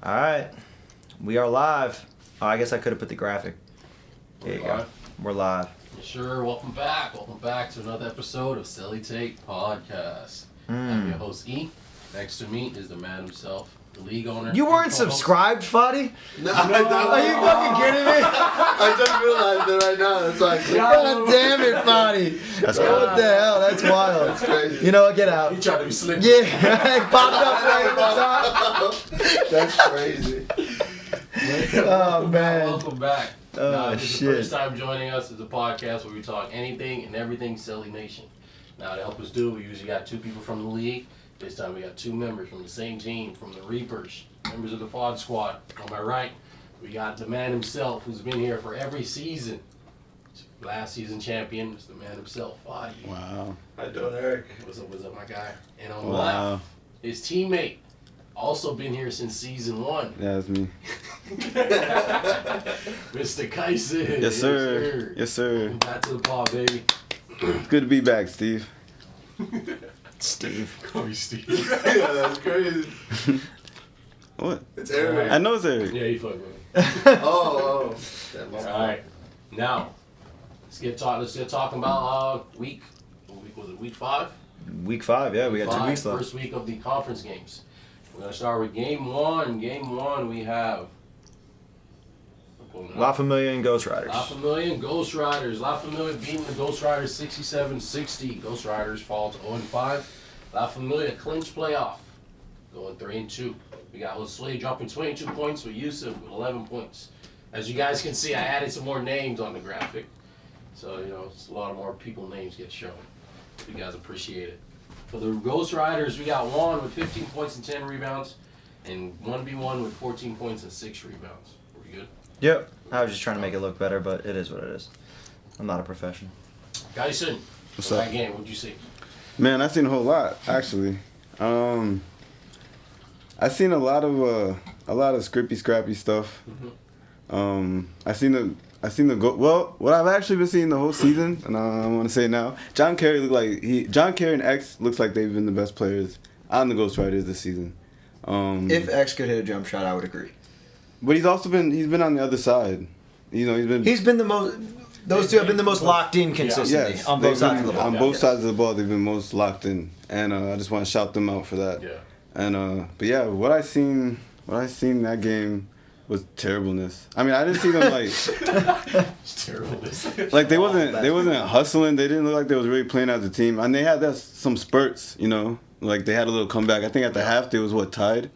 All right. We are live. Oh, I guess I could have put the graphic. There you go. We're live. Sure, welcome back. Welcome back to another episode of CeleTake Podcast. I'm your host, E. Next to me is the man himself, the league owner. You weren't subscribed, Fadi? No, Are you fucking kidding me? I just realized it right now. It's like, God damn it, Fadi. What the hell? That's wild. That's crazy. You know what? Get out. He tried to be slick. Yeah, popped up right at the top. That's crazy. Oh, man. Welcome back. Oh, now, if this is shit. the first time joining us, it's a podcast where we talk anything and everything Celly Nation. Now, to help us do, we usually got two people from the league. This time we got two members from the same team, from the Reapers, members of the FOD Squad. On my right, we got the man himself, who's been here for every season. Last season champion is the man himself, Fadi. Wow. How you doing, Eric? What's up, my guy? And on the left, his teammate, also been here since season 1. Yeah, that's me. Mr. Kyson. Yes, sir. Yes, sir. Welcome back to the pod, baby. It's good to be back, Steve. Steve. Call me Steve. Yeah, that's crazy. What? It's Eric. I know it's Eric. Yeah, you fuck with me. Oh. All right. Now, let's get talking about week. What week was it? Week 5. Week 5, yeah. We got 2 weeks left. First week of the conference games. We're gonna start with game 1. Game 1, we have La Familia and Ghost Riders. La Familia and Ghost Riders. La Familia beating the Ghost Riders 67-60. Ghost Riders fall to 0-5. La Familia clinch playoff, going 3-2. We got Josue dropping 22 points with Yusuf with 11 points. As you guys can see, I added some more names on the graphic. So, it's a lot of more people names get shown. You guys appreciate it. For the Ghost Riders, we got Juan with 15 points and 10 rebounds, and 1v1 with 14 points and 6 rebounds. Are we good? Yep. I was just trying to make it look better, but it is what it is. I'm not a professional. Gyson, What's that up? game, what'd you see? Man, I've seen a whole lot, actually. I've seen a lot of scrappy stuff. I seen the go. Well, what I've actually been seeing the whole season, and I want to say it now, John Kerry and X looks like they've been the best players on the Ghost Riders this season. If X could hit a jump shot, I would agree. But he's been on the other side. He's been the most. Those two have been the most locked in consistently Yes, on both sides of the ball. On both sides of the ball, they've been most locked in, and I just want to shout them out for that. Yeah. And but yeah, what I seen that game was terribleness. I mean, I didn't see them like It's terribleness. like they wasn't hustling. They didn't look like they was really playing as a team. And they had some spurts, like they had a little comeback. I think at the half they was tied,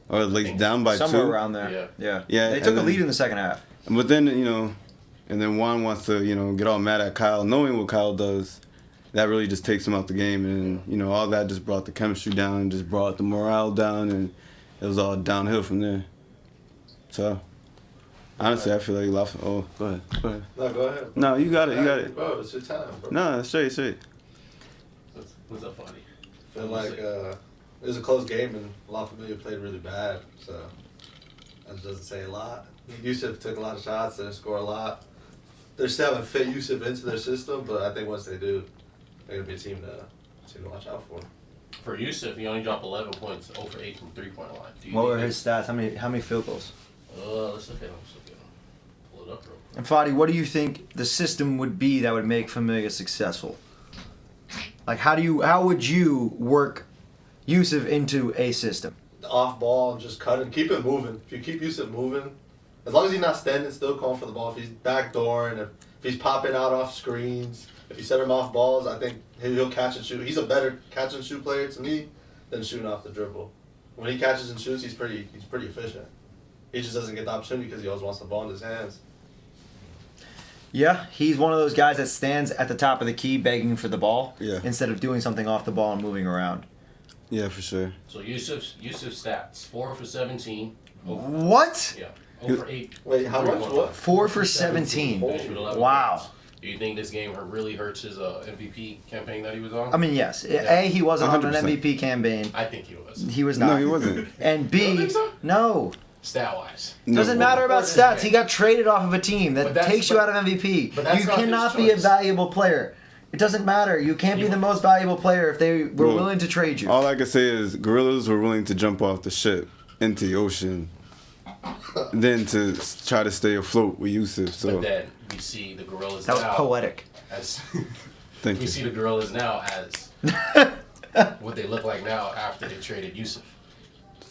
or at least down by Somewhere 2. around there. Yeah. Yeah, They took and a then- lead in the second half. But then and then Juan wants to get all mad at Kyle, knowing what Kyle does. That really just takes him out the game, and all that just brought the chemistry down, just brought the morale down, and it was all downhill from there. So, honestly, I feel like go ahead. No, go ahead. No, you got it. Bro, it's your time, bro. No, straight. What's up, buddy? I feel like it was a close game, and La Familia played really bad, so that doesn't say a lot. Yusuf took a lot of shots, didn't score a lot. They still haven't fit Yusuf into their system, but I think once they do, they're going to be a team to watch out for. For Yusuf, he only dropped 11 points, 0 for 8 from 3-point line. What were his stats? How many field goals? Let's look at him. Pull it up real quick. And Fadi, what do you think the system would be that would make Familia successful? Like, how would you work Yusuf into a system? Off ball and just cut and keep it moving. If you keep Yusuf moving, as long as he's not standing still calling for the ball, if he's backdooring, if he's popping out off screens, if you set him off balls, I think he'll catch and shoot. He's a better catch and shoot player to me than shooting off the dribble. When he catches and shoots, he's pretty efficient. He just doesn't get the opportunity because he always wants the ball in his hands. Yeah, he's one of those guys that stands at the top of the key begging for the ball instead of doing something off the ball and moving around. Yeah, for sure. So Yusuf's stats: 4 for 17. What? Yeah. 0 for 8. Wait, how much? What? 4 for 17. Finished with 11 Wow. points. Do you think this game really hurts his MVP campaign that he was on? I mean, yes. A, he wasn't on an 100%. MVP campaign. I think he was. He was not. No, he wasn't. And You don't B, think so? no. Stat-wise. Doesn't matter about stats. He got traded off of a team that takes you out of MVP. but that's You not his cannot be a choice. valuable player. It doesn't matter. You can't be the most valuable player if they were willing to trade you. All I can say is gorillas were willing to jump off the ship into the ocean than to try to stay afloat with Yusuf. So But then we see the Gorillas That was now poetic. as thank we you. see the Gorillas now as what they look like now after they traded Yusuf.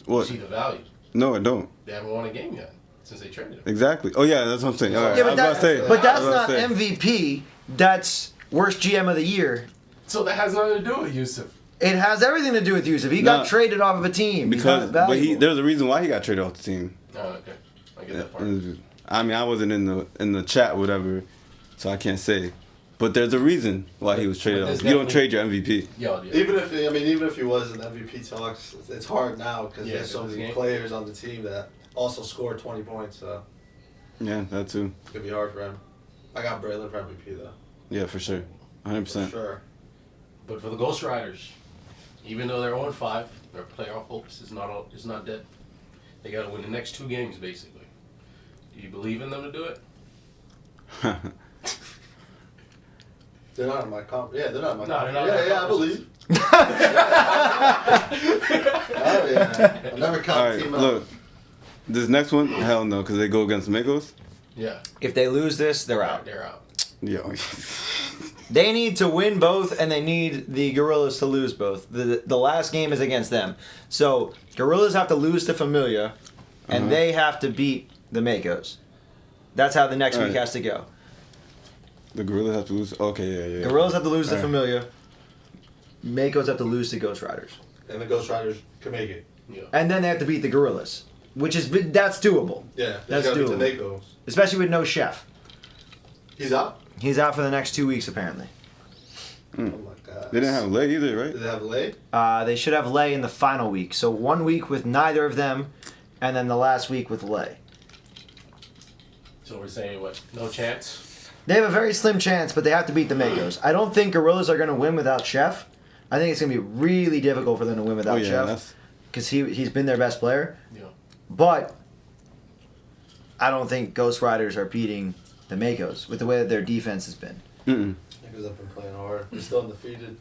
You What? see the value. No, I don't. They haven't won a game yet since they traded him. Exactly. Oh yeah, that's what I'm saying. All right. Yeah, I was about to say. but that's I was not about to say. MVP. That's worst GM of the year. So that has nothing to do with Yusuf. It has everything to do with Yusuf. He Nah. got traded off of a team. He's Because not but valuable. there's a reason why he got traded off the team. Oh, okay. I get that part. I mean, I wasn't in the chat, or whatever, so I can't say. But there's a reason why he was traded But off. there's You don't trade your MVP. Yo, yeah. Even if he was in MVP talks, it's hard now because Yeah, there's so because many game. players on the team that also scored 20 points. So Yeah, that too. it's gonna be hard for him. I got Braylon for MVP though. Yeah, for sure. 100%. For sure. But for the Ghost Riders, even though they're 0-5, their playoff hopes is not dead. They got to win the next 2 games, basically. Do you believe in them to do it? They're not in my comp. Yeah, they're not in my No, comp. they're not in my Yeah, I conferences. believe. Oh yeah. I never count All the right, team out. look. This next one, hell no, because they go against the Makos. Yeah. If they lose this, they're out. They're out. Yo. They need to win both, and they need the Gorillas to lose both. The last game is against them. So, Gorillas have to lose to Familia, and Uh-huh. they have to beat the Makos. That's how the next week Alright. has to go. The Gorillas have to lose. Okay, yeah. Gorillas have to lose to Alright. Familia. Makos have to lose to Ghost Riders. And the Ghost Riders can make it. Yeah. And then they have to beat the Gorillas, that's doable. Yeah, That's gotta beat doable. the Makos. Especially with no chef. He's out. He's out for the next 2 weeks, apparently. Oh my god. They didn't have Lay either, right? Did they have Lay? They should have Lay in the final week. So 1 week with neither of them, and then the last week with Lay. So we're saying what? No chance? They have a very slim chance, but they have to beat the Makos. I don't think Gorillas are going to win without Chef. I think it's going to be really difficult for them to win without Oh yeah, Chef that's because he's been their best player. Yeah. But I don't think Ghost Riders are beating the Makos with the way that their defense has been. Because I've been playing hard. They're still undefeated.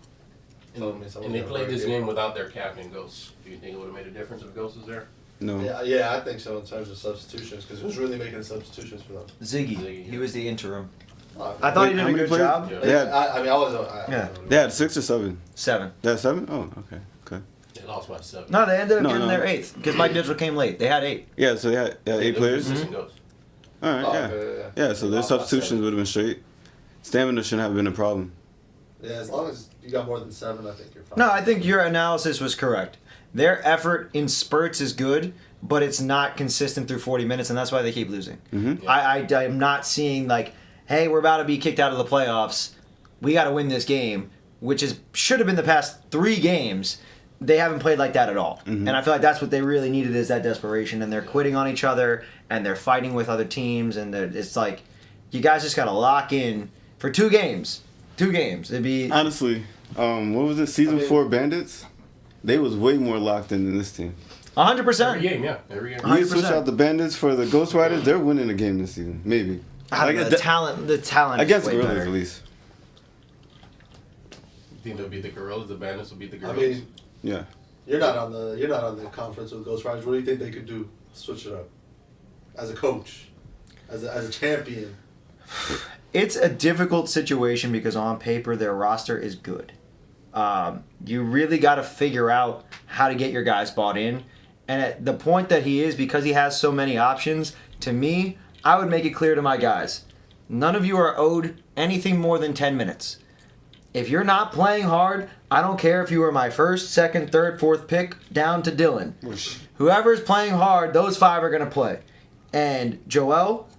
Telling me someone's And they gonna played break this it. game without their captain, Ghost. Do you think it would have made a difference if Ghost was there? no. Yeah, I think so in terms of substitutions because who's really making substitutions for them? Ziggy, Ziggy, he yeah. was the interim. Oh, I thought he Wait, did how a many good players? job. Yeah. They had I mean, I wasn't. Yeah. they had 6 or 7. 7. They had 7. Oh, okay. They lost by 7. No, they ended up No, getting no. their 8th because Mike Digital came late. They had 8. Yeah, so they had 8 players. Ghost. All right, Oh, yeah. okay, Yeah, so their Lost by substitutions 7. would have been straight. Stamina shouldn't have been a problem. Yeah, as long as you got more than 7, I think you're fine. No, I think your analysis was correct. Their effort in spurts is good, but it's not consistent through 40 minutes, and that's why they keep losing. Mm-hmm. I am not seeing like, hey, we're about to be kicked out of the playoffs. We got to win this game, which should have been the past 3 games. They haven't played like that at all, and I feel like that's what they really needed is that desperation. And they're quitting on each other, and they're fighting with other teams, and it's like, you guys just got to lock in for 2 games. 2 games. It'd be Honestly, what was it? Season 4 Bandits? They was way more locked in than this team. 100%. Every game, yeah. Every game. You switch 100%. out the Bandits for the Ghost Riders, they're winning the game this season. Maybe. I don't know, the talent is against way Gorillas better. at least. You think they'll beat the Gorillas? The Bandits will beat the I Gorillas? mean, Yeah. you're not on the conference with Ghost Riders. What do you think they could do? Switch it up. As a coach, as a champion. It's a difficult situation because on paper their roster is good. You really got to figure out how to get your guys bought in. And at the point that he is, because he has so many options, to me, I would make it clear to my guys, none of you are owed anything more than 10 minutes. If you're not playing hard, I don't care if you were my first, second, third, fourth pick down to Dylan. Whoever's playing hard, those 5 are going to play. And Joel,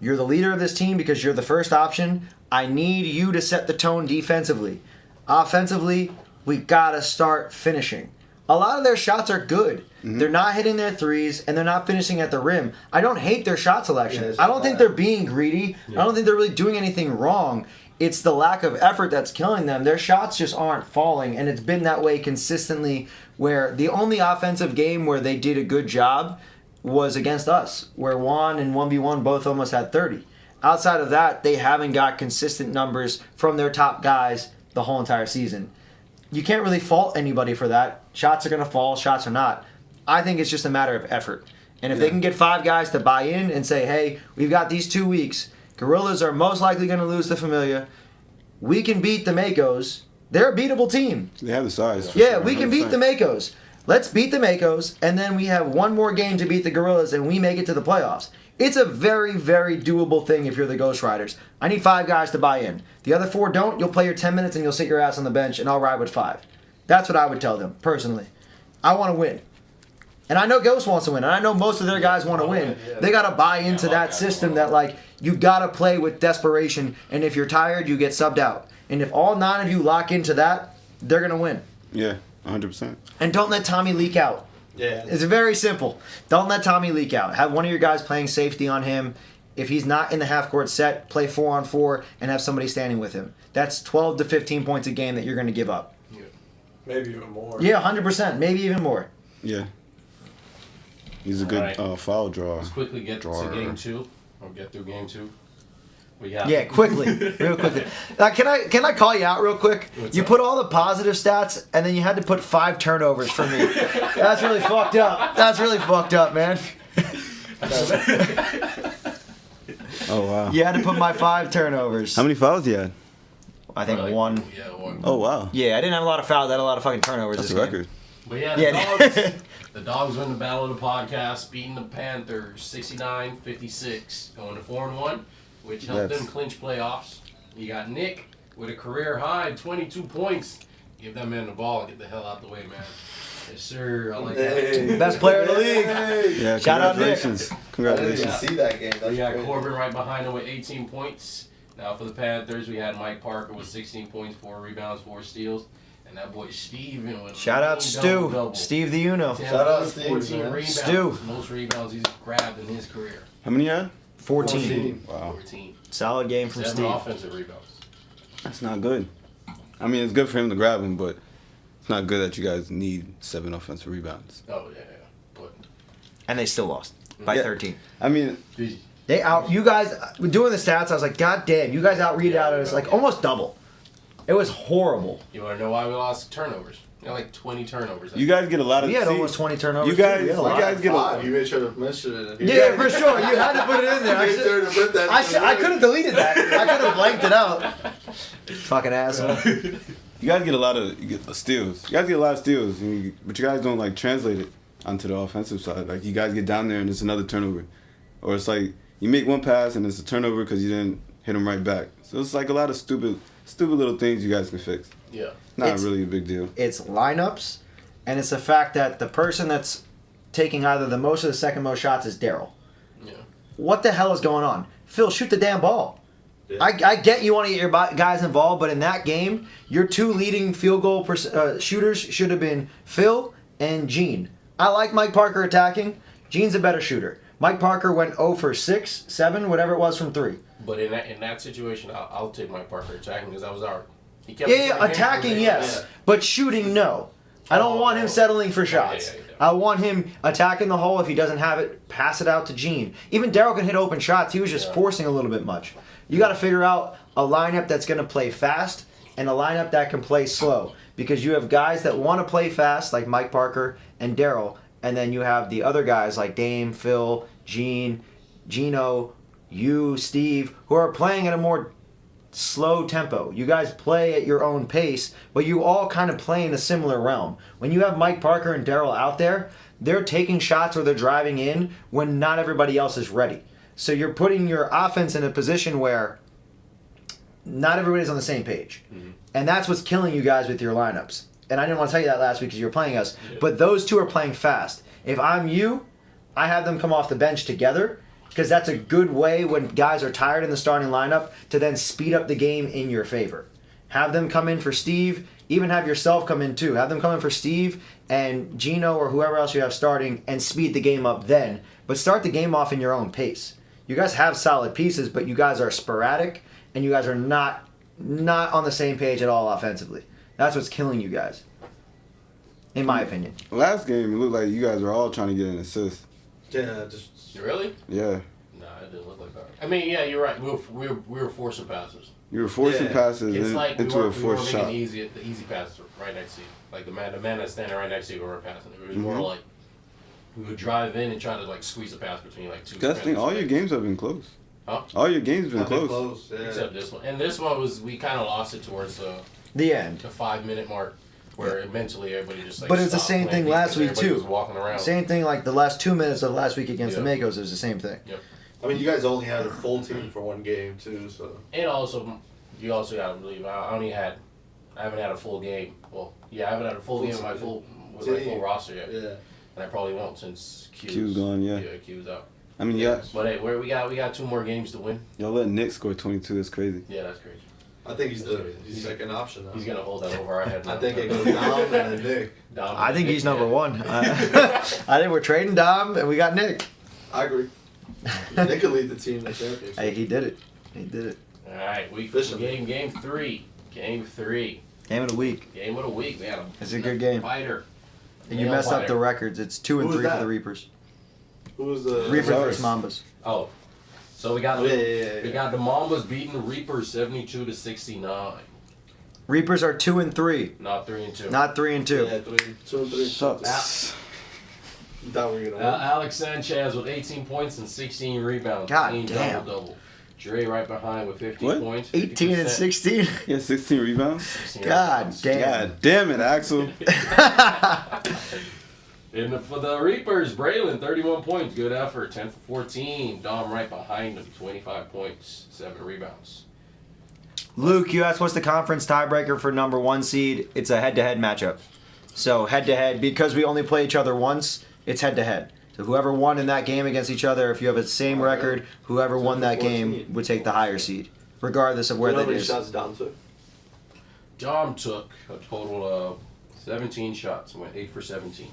you're the leader of this team because you're the first option. I need you to set the tone defensively. Offensively, we got to start finishing. A lot of their shots are good. They're not hitting their threes, and they're not finishing at the rim. I don't hate their shot selection. Yeah, it's I don't not think bad. they're being greedy. I don't think they're really doing anything wrong. It's the lack of effort that's killing them. Their shots just aren't falling, and it's been that way consistently where the only offensive game where they did a good job was against us, where Juan and 1v1 both almost had 30. Outside of that, they haven't got consistent numbers from their top guys the whole entire season. You can't really fault anybody for that. Shots are going to fall, shots are not. I think it's just a matter of effort. And if they can get 5 guys to buy in and say, hey, we've got these 2 weeks, Gorillas are most likely going to lose the Familia. We can beat the Makos. They're a beatable team. They have the size. Yeah, sure, we can beat 100%. the Makos. Let's beat the Makos, and then we have one more game to beat the Gorillas, and we make it to the playoffs. It's a very, very doable thing if you're the Ghost Riders. I need 5 guys to buy in. The other 4 don't. You'll play your 10 minutes, and you'll sit your ass on the bench, and I'll ride with 5. That's what I would tell them, personally. I want to win. And I know Ghost wants to win, and I know most of their guys want to win. They got to buy into that system that, like, you got to play with desperation, and if you're tired, you get subbed out. And if all 9 of you lock into that, they're going to win. Yeah, 100%. And don't let Tommy leak out. Yeah. It's very simple. Don't let Tommy leak out. Have one of your guys playing safety on him. If he's not in the half-court set, play 4-on-4 and have somebody standing with him. That's 12 to 15 points a game that you're going to give up. Yeah. Maybe even more. Yeah, 100%. Maybe even more. Yeah. He's a good Alright. foul drawer. Let's quickly get to game 2, or get through game 2. We got Yeah, quickly. Real quickly. Can I call you out real quick? What's You up? put all the positive stats, and then you had to put 5 turnovers for me. That's really fucked up. That's really fucked up, man. Oh, wow. You had to put my 5 turnovers. How many fouls you had? I think Like, 1. Yeah, 1. Oh, wow. Yeah, I didn't have a lot of fouls. I had a lot of fucking turnovers That's this a game. record. But yeah, Yeah. the Dogs win the battle of the podcast, beating the Panthers 69-56, going to 4-1, which helped Yes. them clinch playoffs. You got Nick with a career high 22 points. Give that man the ball and get the hell out the way, man. Yes, sir. I like that. Best player in the league. Yeah, Shout out, Nick. congratulations. I didn't even Congratulations. see that game. That's We got crazy. Corbin right behind him with 18 points. Now for the Panthers, we had Mike Parker with 16 points, 4 rebounds, 4 steals. And that boy Steven with Shout out Stu. double-double. Steve the Uno. 10 Shout out points, Steve, 14 man. rebounds. Stu. Most rebounds he's grabbed in his career. How many you had? 14. Wow. 14. Solid game from 7 Steve. offensive rebounds. That's not good. I mean, it's good for him to grab him, but it's not good that you guys need 7 offensive rebounds. Oh, yeah. But And they still lost by Yeah. 13. I mean, They out. You guys doing the stats. I was like, God damn! You guys out rebounded us like almost double. It was horrible. you want to know why we lost turnovers? We had like 20 turnovers. you guys get a lot of. We had see, almost 20 turnovers. You guys, too. We had a you lot. guys get Five. a. You made sure to mention it. Yeah, for sure. You had to put it in there. You made sure to put that. I could have deleted that. I could have blanked it out. Fucking asshole. You guys get a lot of steals. You guys get a lot of steals, but you guys don't like translate it onto the offensive side. Like you guys get down there and it's another turnover, or it's like you make one pass and it's a turnover because you didn't hit them right back. So it's like a lot of stupid little things you guys can fix. Yeah. Not It's- really a big deal. It's lineups, and it's the fact that the person that's taking either the most or the second most shots is Daryl. Yeah. What the hell is going on? Phil, shoot the damn ball. Yeah. I get you want to get your guys involved, but in that game, your 2 leading field goal shooters should have been Phil and Gene. I like Mike Parker attacking. Gene's a better shooter. Mike Parker went 0 for 6, 7, whatever it was from 3. But in that situation, I'll take Mike Parker attacking because that was our. He kept Yeah, us in the game attacking, for- yes. Yeah. But shooting, no. I don't want him settling for shots. yeah. I want him attacking the hole. If he doesn't have it, pass it out to Gene. Even Daryl can hit open shots. He was just forcing a little bit much. You got to figure out a lineup that's going to play fast and a lineup that can play slow. Because you have guys that want to play fast, like Mike Parker and Daryl, and then you have the other guys like Dame, Phil, Gene, Gino, you, Steve, who are playing at a more slow tempo. You guys play at your own pace, but you all kind of play in a similar realm. When you have Mike Parker and Daryl out there, they're taking shots or they're driving in when not everybody else is ready. So you're putting your offense in a position where not everybody's on the same page. Mm-hmm. And that's what's killing you guys with your lineups. And I didn't want to tell you that last week because you were playing us, but those 2 are playing fast. If I'm you, I have them come off the bench together because that's a good way when guys are tired in the starting lineup to then speed up the game in your favor. Have them come in for Steve, even have yourself come in too. Have them come in for Steve and Gino or whoever else you have starting and speed the game up then. But start the game off in your own pace. You guys have solid pieces, but you guys are sporadic and you guys are not on the same page at all offensively. That's what's killing you guys, in my opinion. Last game, it looked like you guys were all trying to get an assist. Yeah, just Really? Yeah. Nah, it didn't look like that. I mean, yeah, you're right. We were forcing passes. You were forcing Yeah. passes It's like we into a weren't forced shot. making the easy passes right next to you. Like the man that's standing right next to you, we weren't passing. It was more like we would drive in and try to like squeeze a pass between like two. That's the thing. All your defenders. games have been close. Huh? All your games have been Have close. Yeah. Except this one, and this one was we kind of lost it towards The end. the 5-minute mark, where mentally everybody just like. But it's the stopped same playing thing last defense, week, everybody too. Was walking around. Same thing like the last 2 minutes of last week against Yeah. the Makos. It was the same thing. I mean, you guys only had a full team for one game too, so. And also, you also got to believe I haven't had a full game. Well, yeah, I haven't had a full game with my full roster yet. Yeah. And I probably won't since Q's gone, yeah. Yeah, Q's out. I mean, yeah, But hey, we got 2 more games to win. y'all let Nick score 22. That's crazy. Yeah, that's crazy. I think he's the second option now. He's gonna hold that over our head. I think it goes Dom and then Nick. Dom I think Nick, he's number yeah. one. I think we're trading Dom and we got Nick. I agree. Nick could lead the team to championship. Hey, he did it. He did it. All right, week Officially. game 3. Game 3. Game of the week. Game of the week. We had It's a good game. Fighter. And you Nail messed up biter. the records. It's 2 and Who was 3 for that? the Reapers. Who was the Reapers ours. versus Mambas. Oh, so we got Oh, yeah. we got the Mambas beating the Reapers 72-69. Reapers are 2 and 3, Not 3 and 2. not 3 and 2. Yeah, 2 and 3. Shucks. You thought we were gonna win. Alex Sanchez with 18 points and 16 rebounds. God Clean damn. double. Dre right behind with 15 What? points. 18 and 50%. 16. Yeah, 16 rebounds. 16 God rebounds. damn. God damn it, Axel. For the Reapers, Braylon, 31 points. Good effort. 10 for 14. Dom right behind him. 25 points. 7 rebounds. Luke, you asked what's the conference tiebreaker for number 1 seed. It's a head-to-head matchup. So head-to-head, because we only play each other once, it's head-to-head. So whoever won in that game against each other, if you have the same record, whoever won that game would take the higher seed, regardless of where You know that how many is. shots Dom took? Dom took a total of 17 shots. Went 8 for 17.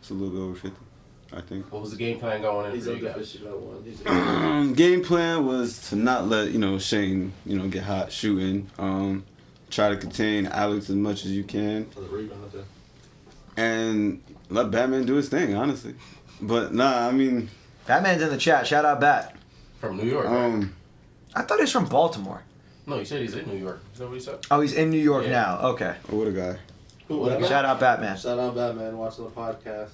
It's a little bit over 50, I think. What was the game plan going in He's for you guys? undeficient at one. He's Game plan was to not let Shane get hot shooting. Try to contain Alex as much as you can, for the rebound there. and let Batman do his thing. Honestly, but nah, I mean, Batman's in the chat. Shout out Bat. From New York, right? I thought he was from Baltimore. No, he said he's in New York. Is that what he said? Oh, he's in New York Yeah. now. Okay. what a guy. Who, Batman? Shout out Batman. Shout out Batman watching the podcast.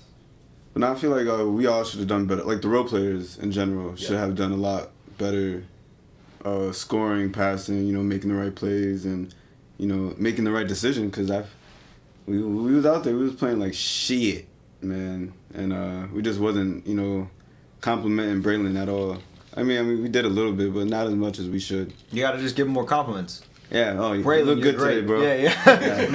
But now I feel like we all should have done better. Like the role players in general should Yeah. have done a lot better, scoring, passing. Making the right plays and making the right decision. Cause we was out there, we was playing like shit, man, and we just wasn't complimenting Braylon at all. I mean we did a little bit, but not as much as we should. You got to just give him more compliments. Yeah. Oh, you Braylon, look you're good great. today, bro. Yeah.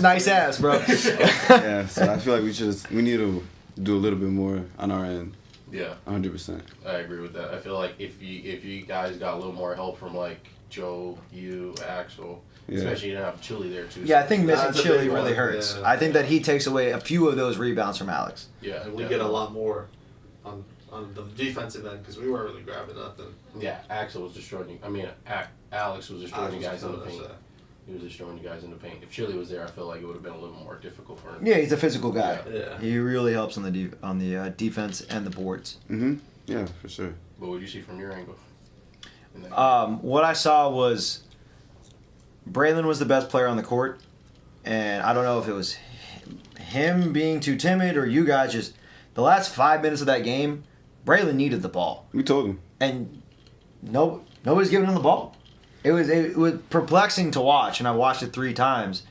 nice ass, bro. Yeah. So I feel like we need to do a little bit more on our end. Yeah, 100%. I agree with that. I feel like if you guys got a little more help from like Joe, you, Axel, Yeah. especially you didn't have Chili there too. Yeah, I think missing That's a Chili big really one, hurts. yeah. I think that he takes away a few of those rebounds from Alex. Yeah, And we get a lot more on the defensive end because we weren't really grabbing nothing. Yeah, Axel was destroying you. I mean, Alex was destroying you guys in the Alex was paint. killing us, He was destroying you guys in the paint. If Chili was there, I feel like it would have been a little more difficult for him. Yeah, he's a physical guy. Yeah. He really helps on the defense and the boards. Yeah, for sure. But what did you see from your angle? in that game? What I saw was Braylon was the best player on the court, and I don't know if it was him being too timid or you guys just the last 5 minutes of that game, Braylon needed the ball, We told him. and nobody's giving him the ball. It was perplexing to watch, and I watched it 3 times.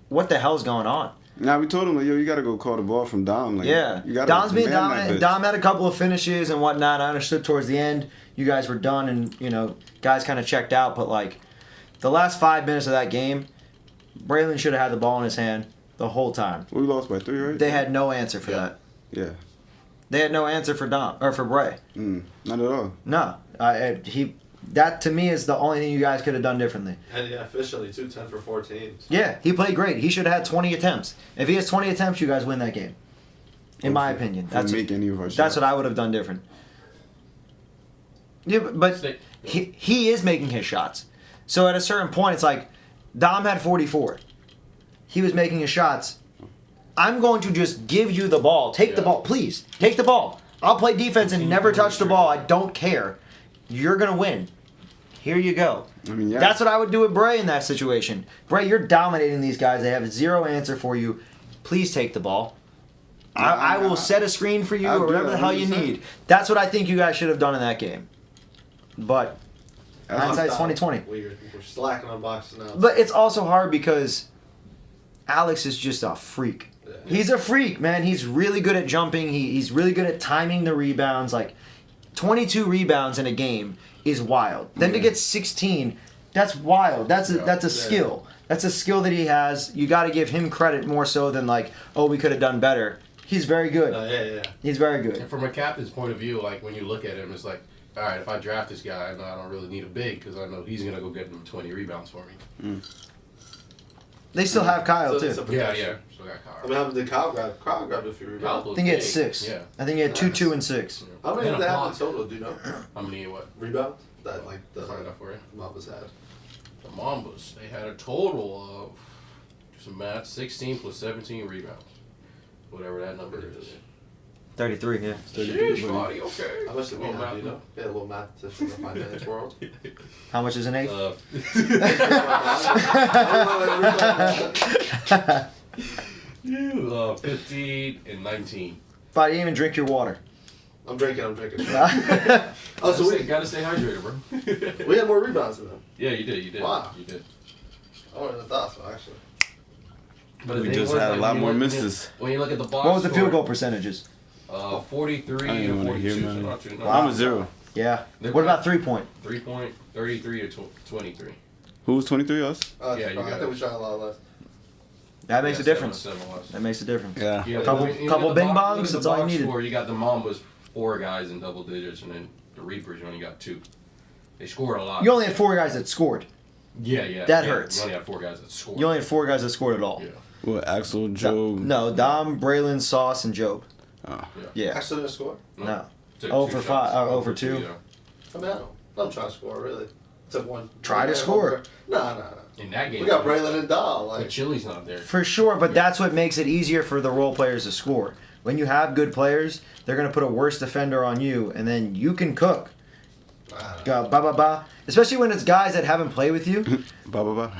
What the hell's going on? Nah, we told him like, yo, you gotta go call the ball from Dom. Like, Yeah, you gotta Dom's being man that dominant. bitch. Dom had a couple of finishes and whatnot. I understood towards the end, you guys were done, and guys kind of checked out. But like, the last 5 minutes of that game, Braylon should have had the ball in his hand the whole time. We lost by 3, right? They had no answer for that. Yeah. They had no answer for Dom or for Bray. Not at all. No, that to me is the only thing you guys could have done differently. And yeah, officially 10 for 14. Yeah, he played great. He should have had 20 attempts. If he has 20 attempts, you guys win that game. In my opinion, That's make any of our that's shots. what I would have done different. Yeah, but Stick. he is making his shots. So at a certain point, it's like Dom had 44. He was making his shots. I'm going to just give you the ball. Take the ball, please. Take the ball. I'll play defense and never touch the ball. I don't care. You're gonna win. Here you go. I mean, yeah. That's what I would do with Bray in that situation. Bray, you're dominating these guys. They have zero answer for you. Please take the ball. I will set a screen for you I'll or do whatever that the hell you 100%. need. That's what I think you guys should have done in that game. But hindsight's Style 2020. Weird. We're slacking on boxing now. But it's also hard because Alex is just a freak. Yeah. He's a freak, man. He's really good at jumping. He's really good at timing the rebounds. Like 22 rebounds in a game is wild. Then to get 16, that's wild. That's a skill. That's a skill that he has. You got to give him credit more so than like, oh, we could have done better. He's very good. Yeah. He's very good. And from a captain's point of view, like when you look at him, it's like, all right, if I draft this guy, I know I don't really need a big because I know he's gonna go get him 20 rebounds for me. They still have Kyle So too. it's a Yeah, protection. yeah. So I got Kyle. I mean, how did Kyle grab? Kyle grabbed a few rebounds. I think he had Big. 6. Yeah. I think he had 2, Nice. 2, and 6. How many And did a they have in block. total? Do you know? How many what? Rebounds that like the Find out for you. Mambas had. The Mambas, they had a total of, do some math, 16 plus 17 rebounds. Whatever that number is. 33, yeah. Sheesh, buddy, okay. How much did we Little have? Do you math. know? Yeah, a little math to find out this world. How much is an eighth? I 15 and 19. But you didn't even drink your water. I'm drinking. Oh, So so we gotta stay hydrated, bro. we had more rebounds than them. Yeah, you did. Wow. You did. I wouldn't have thought so, actually. But the We thing just was, had a like, lot when you more look- misses. When you look at the box What was the field score, goal percentages? 43 I didn't to want to 42. hear, So man. not too, I'm a 0. Yeah. They're What about playing- 3-point? 3 point, 33 to 23. Who was 23? Us? Yeah, you I got think it. we shot a lot less. That makes a difference. 7 less. That makes a difference. Yeah. Yeah, Couple- when you couple look at the bing box- bongs, look at the that's all you box needed. score, you got the Mambas 4 guys in double digits, and then the Reapers you only got 2. They scored a lot. You only had 4 guys that scored. Yeah. That yeah, hurts. You only had 4 guys that scored. You only had 4 guys that scored at all. Yeah. What, Axel, Joe? No, Dom, Braylon, Sauce, and Job. Oh. Yeah. Actually, didn't score. No. Took 0 2 for shots. 5 or 0 0 for 2. Yeah. I mean, I don't try to score, really. Took one. Try to score. Nah. In that game, We got Braylon and Dahl. but Like, Chili's not there. For sure, but that's what makes it easier for the role players to score. When you have good players, they're going to put a worse defender on you, and then you can cook. Go, ba ba ba. Especially when it's guys that haven't played with you. Ba ba ba.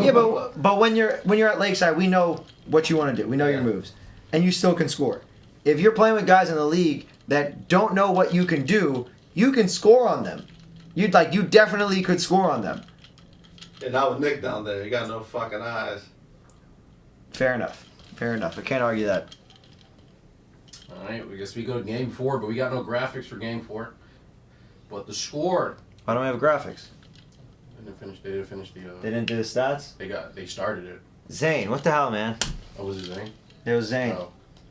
Yeah, but when you're at Lakeside, we know what you want to do. We know your moves, and you still can score. If you're playing with guys in the league that don't know what you can do, you can score on them. You definitely could score on them. and now with Nick down there, you got no fucking eyes. Fair enough. I can't argue that. All right, I guess we go to game 4, but we got no graphics for game 4. But the score, Why don't we have graphics? they didn't finish the. They didn't do the stats. They started it. Zane, what the hell, man? What was his name? It was Zane. Oh.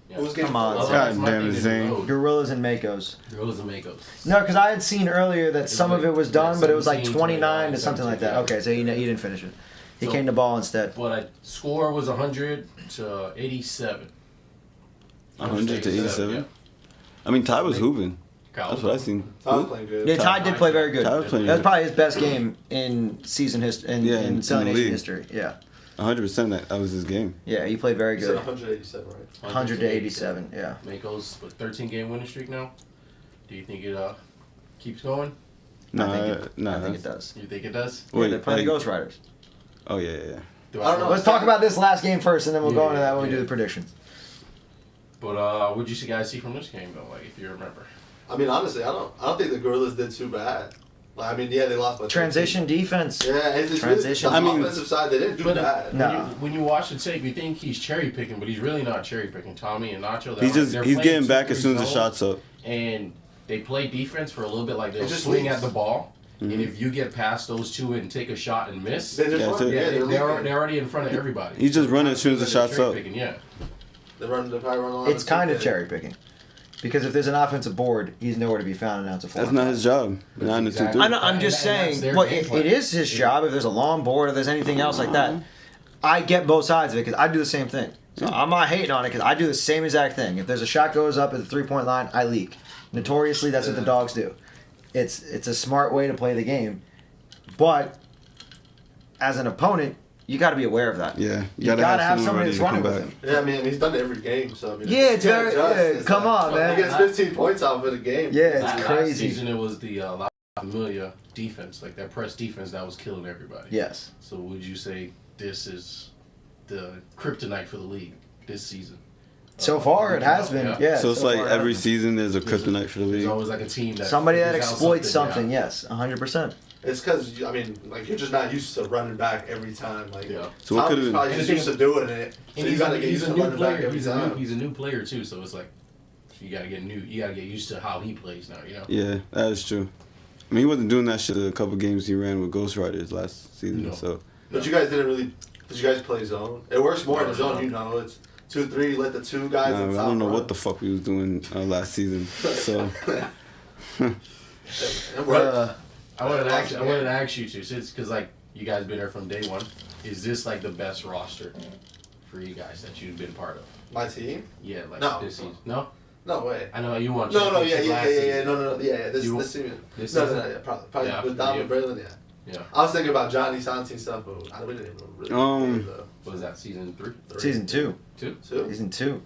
Yeah. Who's getting Come on, full? God that's my damn it, thing is Zane. load. Gorillas and Makos. Gorillas and Makos. No, because I had seen earlier that some of like- it was done, but it was like 17, 29 to something like that. 17, Okay, so he didn't finish it. He So- came to ball instead. But score was 100 to 87. 100 to 87. Yeah. I mean, Ty was hooping. Kyle That's what I seen. I was playing good. Yeah, Ty did play very good. Ty was playing That was good. probably his best game in season history, Yeah, in in Southern the Nation league. history. Yeah, 100% that was his game. yeah, he played very You said good. 187, right? 100 to 87. Yeah. Makos with 13 game winning streak now. Do you think it keeps going? No, I think it that's- does. You think it does? Yeah, they're playing like- the Ghost Riders. Oh yeah. Do I don't know. Let's talk about this last game first, and then we'll go into that when we do Yeah. the predictions. But what did you guys see from this game though? Like if you remember. I mean, honestly, I don't think the Gorillas did too bad. Like, I mean, yeah, they lost by 13. Transition defense. Yeah, it's Transition. Really, I the mean- offensive side, they didn't do But bad. No. when you watch the tape, you think he's cherry picking, but he's really not cherry picking. Tommy and Nacho. He's they're he's playing getting back 2-3 as soon as the zone, shot's up. And they play defense for a little bit, like they'll It just swing leaves. at the ball. Mm-hmm. And if you get past those two and take a shot and miss, They just Yeah, run. so- Yeah, yeah, they're they're leaking. already in front of everybody. He's just running as soon as the They're shot's up. cherry-picking, Yeah. They probably run a lot. It's kind of cherry picking. Because if there's an offensive board, he's nowhere to be found and out to four. That's not his job. 9 to Exactly. 2 I know, I'm just And that's saying, their well, game it plan. is his job if there's a long board or there's anything else like that. I get both sides of it because I do the same thing. So I'm not hating on it because I do the same exact thing. If there's a shot goes up at the 3-point line, I leak. Notoriously, that's what the dogs do. It's a smart way to play the game. But as an opponent, you got to be aware of that. Yeah, You gotta have someone somebody ready that's to running come with back. him. Yeah, I mean, he's done it every game, so I mean. Yeah, it's you can't very- adjust. yeah, It's come on, man. He gets 15 points out of the game. Yeah, it's Last crazy. season it was the La Familia defense, like that press defense that was killing everybody. Yes. So would you say this is the kryptonite for the league this season? So far, it has been. Yeah. So it's so like far it every has season there's a kryptonite for the There's league. always like a team been. that Somebody that figures out exploits something. yeah. Yes, 100%. It's because I mean, like you're just not used to running back every time. Like, Yeah. So what Tommy's could've- probably just And used to doing it. So And you gotta get he's used a to new running back player. every time. He's a new player too, so it's like you gotta get used to how he plays now. You know. Yeah, that is true. I mean, he wasn't doing that shit a couple games he ran with Ghost Riders last season. No. So But you guys didn't really. Did you guys play zone? It works more in the No. zone, you know. It's 2-3. Let the two guys nah, on I top don't know run. what the fuck we was doing last season. So It worked. I wanted to ask you too, since because like you guys been there from day one. Is this like the best roster for you guys that you've been part of? My team? Yeah, like No. this season. No, No way. I know you won. No, yeah. championship last season. No, yeah. This You- season. this No, season? yeah, probably Yeah, with Dom you- and Braylon, yeah. Yeah. I was thinking about Johnny Santi stuff, but we didn't even really. though. What was that season 3? Season 2. 2? Two? Season 2.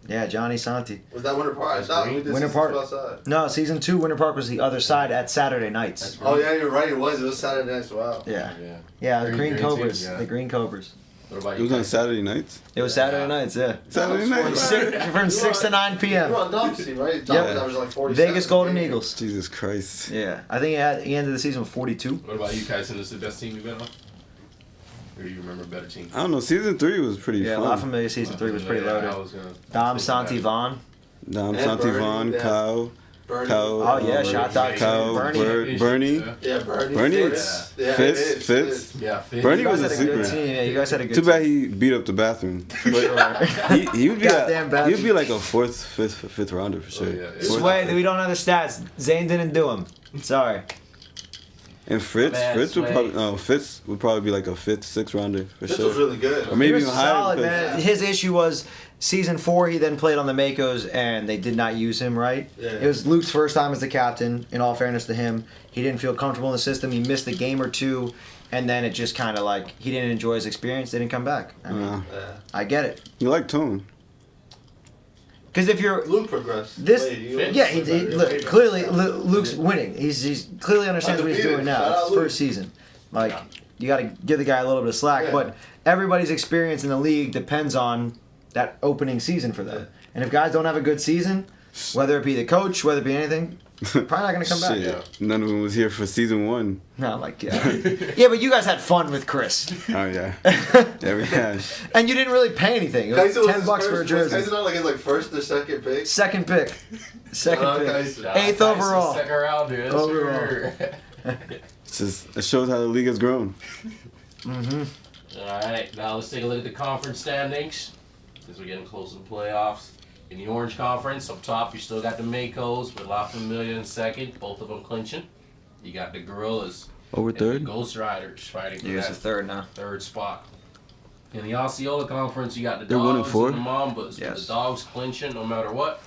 Yeah, Johnny Santi. Was that Winter Park? I That's thought green. we did Winter season Park. two outside. No, season 2, Winter Park was the other side at Saturday nights. That's Oh yeah, you're right. It was Saturday nights. Wow. Yeah. Yeah. Yeah, the Green Green team, Cobras. yeah. The Green Cobras. What about it you? was on guys? Saturday nights. It was Saturday nights, yeah. Saturday From night. six- From 6 to 9 You p.m. were on Dom's team, right? Dom Yeah. was like 47. Vegas Golden Eagles. Jesus Christ. Yeah, I think he ended the season with 42. What about you, Tyson? Is this the best team you've been on? Or do you remember a better team? I don't know. Season 3 was pretty Yeah, La fun. Familia season 3 was pretty Yeah, loaded. I was gonna Dom say Santi that. Vaughn. Dom And Santi Bernie, Vaughn, yeah. Kyle, Bernie. Kyle. Oh, yeah, Bernie. shout out to Kyle, Bernie. Bernie. Yeah, Bernie. Bernie? Fitz. Yeah, Fitz? Fitz? Yeah, Fitz. Bernie You guys was had a a good secret. team. Yeah, you guys had a good Too team. bad he beat up the bathroom. But he would be Goddamn he would be bathroom. like a fifth rounder for sure. Oh, yeah. Just Fourth- wait, we don't know the stats. Zane didn't do them. Sorry. And Fritz Bad Fitz would probably be like a fifth, sixth rounder for Fitz sure. was really good. Or maybe He was even higher. solid, because- man. His issue was season 4. He then played on the Makos, and they did not use him right. Yeah. It was Luke's first time as the captain. In all fairness to him, he didn't feel comfortable in the system. He missed a game or two, and then it just kind of like he didn't enjoy his experience. Didn't come back. I mean, Yeah. I get it. You like Tone. Because if you're Luke progressed. this, Wait, you- yeah, look, clearly Luke's winning. He's clearly understands what he's doing Undefeated. now. Shout It's out his Luke. first season. Like you got to give the guy a little bit of slack, Yeah. but everybody's experience in the league depends on that opening season for them. Yeah. And if guys don't have a good season, whether it be the coach, whether it be anything, probably not going to come back. Shit, Yeah. none of them was here for season 1. No, like yeah, but you guys had fun with Chris, Oh yeah, yeah we had. and you didn't really pay anything. It was Kaiser was $10 his for a first- jersey. Kaiser not like his like first or second pick. Second pick, second Shout out pick, Kaiser. eighth Tyson, overall. Second round, dude. That's Overall. sure. It's just it shows how the league has grown. All right, now let's take a look at the conference standings. As we're getting close to the playoffs. In the Orange Conference, up top, you still got the Makos with La Familia in second, both of them clinching. You got the Gorillas Over and third. the Ghost Riders fighting for Here's that the third now. third spot. In the Osceola Conference, you got the They're 1 and Dogs 4? and the Mambas. Yes. The Dogs clinching no matter what.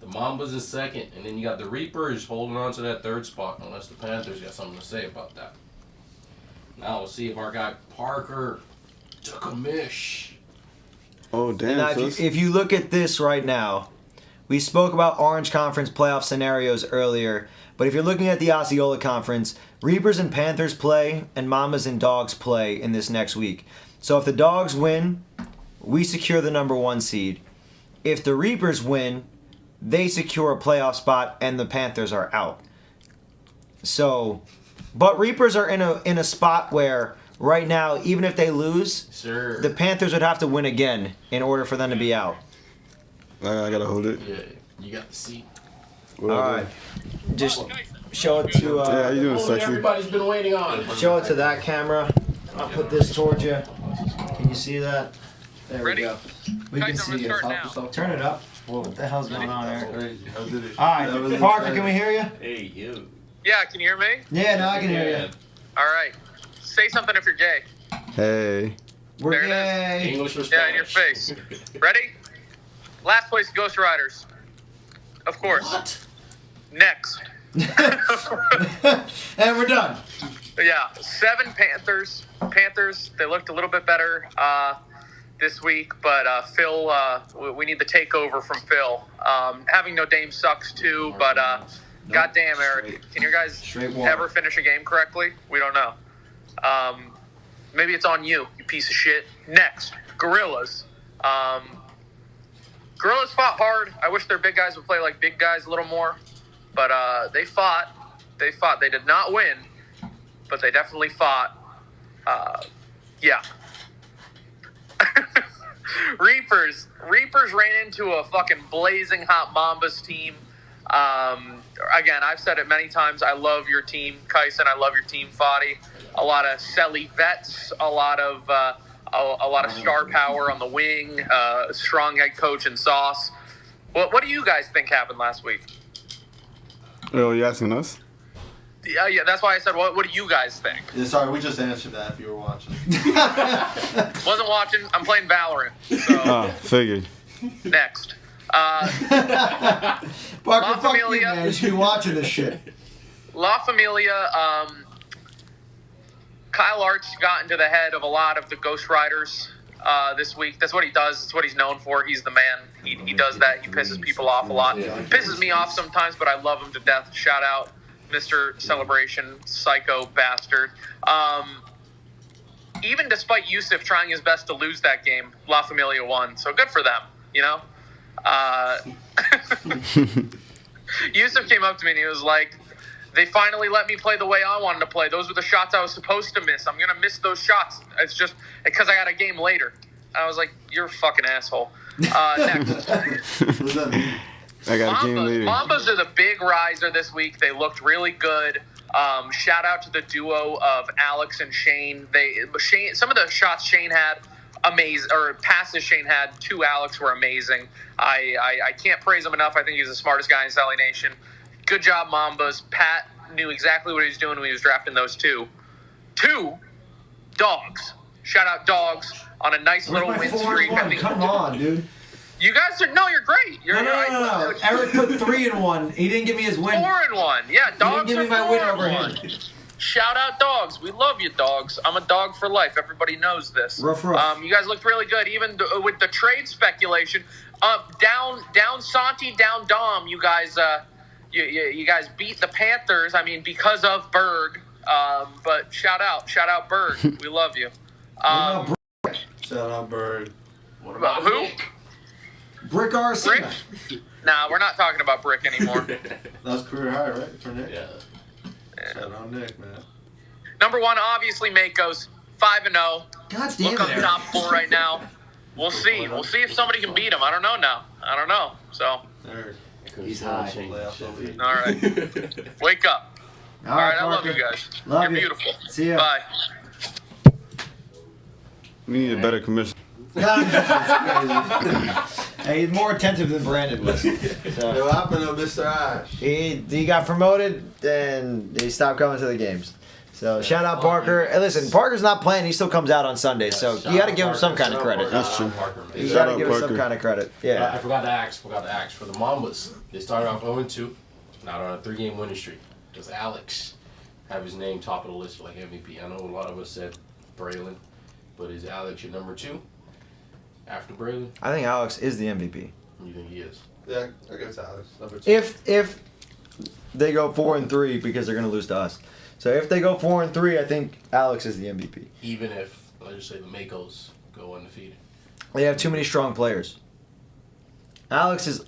The Mambas in second, and then you got the Reapers holding on to that third spot, unless the Panthers got something to say about that. Now we'll see if our guy Parker took a mish. Oh damn! Now, so if you look at this right now, we spoke about Orange Conference playoff scenarios earlier, but if you're looking at the Osceola Conference, Reapers and Panthers play, and Mamas and Dogs play in this next week. So if the Dogs win, we secure the number 1 seed. If the Reapers win, they secure a playoff spot, and the Panthers are out. So, but Reapers are in a spot where right now, even if they lose, Sure. the Panthers would have to win again in order for them to be out. I gotta hold it. Yeah, you got the seat. What do I All do? right, just show it to Yeah, how you doing, Oh, sexy? everybody's been waiting on. show it to that camera. I'll put this towards you. Can you see that? There Ready? we go. We can Guys, I'm see gonna you. start now. Turn it up. What the hell's going on there? Crazy. How did it? All right, Parker, can we hear you? Hey, you. Yeah, can you hear me? Yeah, no, I can hear you. All right. Say something if you're gay. Hey. We're There it is. gay. English or Yeah, in your Spanish? face. Ready? Last place, Ghost Riders. Of course. What? Next. And we're done. Yeah, 7 Panthers. Panthers, they looked a little bit better this week, but Phil, we need the takeover from Phil. Having no Dame sucks too, but goddamn, Eric, can you guys Straight water. ever finish a game correctly? We don't know. Maybe it's on you, you piece of shit. Next, Gorillas. Gorillas fought hard. I wish their big guys would play like big guys a little more. But they fought. They fought. They did not win, but they definitely fought. Yeah. Reapers ran into a fucking blazing hot Mambas team. Again, I've said it many times. I love your team, Kyson. I love your team, Foddy. A lot of Selly vets. A lot of star power on the wing. Strong head coach and Sauce. What do you guys think happened last week? Oh, you asking us? Yeah, that's why I said, what do you guys think? Yeah, sorry, we just answered that if you were watching. Wasn't watching. I'm playing Valorant. So Figured. next. Parker, La fuck you, Familia. man. You should be watching this shit. La Familia, Kyle Arts got into the head of a lot of the Ghost Riders this week. That's what he does. That's what he's known for. He's the man. He does that. He pisses people off a lot. Pisses me off sometimes, but I love him to death. Shout out, Mr. Celebration, psycho bastard. Even despite Yusuf trying his best to lose that game, La Familia won. So good for them, you know? Yusuf came up to me and he was like, they finally let me play the way I wanted to play. Those were the shots I was supposed to miss. I'm going to miss those shots. It's just because I got a game later. I was like, you're a fucking asshole. Next. What does that mean? I got a game later. Mambas are the big riser this week. They looked really good. Shout out to the duo of Alex and Shane. Some of the shots Shane had, amazing, or passes Shane had to Alex were amazing. I can't praise him enough. I think he's the smartest guy in Sally Nation. Good job, Mambas. Pat knew exactly what he was doing when he was drafting those two. Two dogs. Shout out dogs on a nice little win streak. I think Come on, dude. you guys are you're great. No. Eric put 3-1. He didn't give me his win. 4-1. Yeah, dogs give are me my win over 4-1. him. Shout out dogs. We love you, dogs. I'm a dog for life. Everybody knows this. Rough. You guys looked really good, even with the trade speculation. Down Santi, down Dom. You guys, you guys beat the Panthers. I mean, because of Berg. But shout out Berg. We love you. Shout out Bird. What about Who? Nick? Brick Arcina. Brick? Nah, we're not talking about Brick anymore. That was career high, right, for Nick? Yeah. Shout out Nick, man. Number one, obviously, Mako's 5-0. God damn Look on it. top 4 right now. We'll see. We'll see if somebody can beat him. I don't know now. I don't know. So, There. He's high. all right. Wake up. All right, I love you guys. Love You're you. beautiful. See ya. Bye. We need a better commission. Hey, he's more attentive than Brandon was. So, What happened to Mr. Ash? he got promoted and he stopped coming to the games. So shout out Parker. Hey, listen, Parker's not playing. He still comes out on Sunday, so you got to give him some kind of credit. That's true. You Shout got to out give him some Parker. kind of credit. I Yeah. forgot to ask for the Mambas. They started off 0-2, now they're on a 3-game winning streak. Does Alex have his name top of the list for like MVP? I know a lot of us said Braylon, but is Alex your number 2 after Braylon? I think Alex is the MVP. You think he is? Yeah, I guess Alex. Number 2. If they go 4-3 because they're gonna lose to us. So if they go 4-3, I think Alex is the MVP. Even if, let's just say, the Makos go undefeated. They have too many strong players. Alex is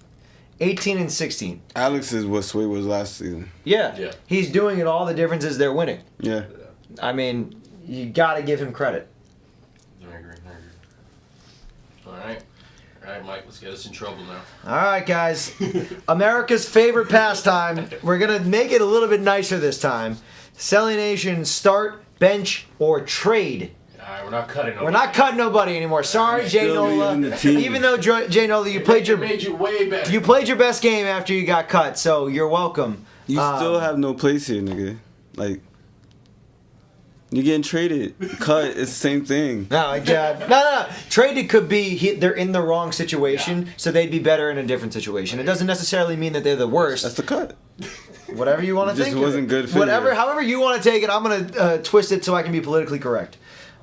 18-16. Alex is what Sway was last season. Yeah. Yeah. He's doing it. All the difference is they're winning. Yeah. I mean, you got to give him credit. I agree. All right, Mike, let's get us in trouble now. All right, guys. America's favorite pastime. We're going to make it a little bit nicer this time. Selling Nation, start, bench, or trade. All right, we're not cutting. We're not cutting nobody anymore. Sorry, Jay still leading Nola. the team. Even though Jay Nola, you played your made you way better. you played your best game after you got cut, so you're welcome. You still have no place here, nigga. Like, you're getting traded. Cut, it's the same thing. No, my God. No. Traded could be they're in the wrong situation, so they'd be better in a different situation. It doesn't necessarily mean that they're the worst. That's the cut. Whatever you want to Just think. wasn't good for Whatever, you. however you want to take it, I'm gonna twist it so I can be politically correct.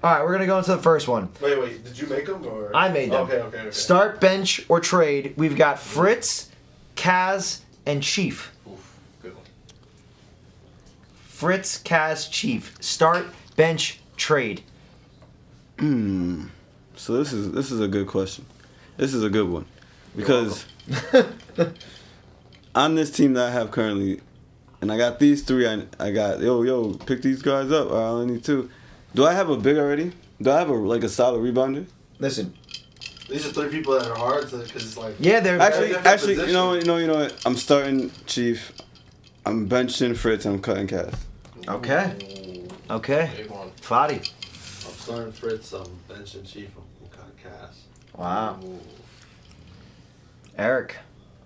All right, we're gonna go into the first one. Wait, did you make them or? I made them. Okay. Start, bench, or trade. We've got Fritz, Kaz, and Chief. Oof, good one. Fritz, Kaz, Chief. Start, bench, trade. So this is a good question. This is a good one. because on this team that I have currently, and I got these three. I got pick these guys up. I only need two. Do I have a big already? Do I have a solid rebounder? Listen. These are three people that are hard because it's like. Yeah, they're Actually, position. you know what? I'm starting Chief. I'm benching Fritz. I'm cutting Cass. Okay. Okay. Big one. Fadi. I'm starting Fritz. I'm benching Chief. I'm cutting Cass. Wow. Ooh. Eric.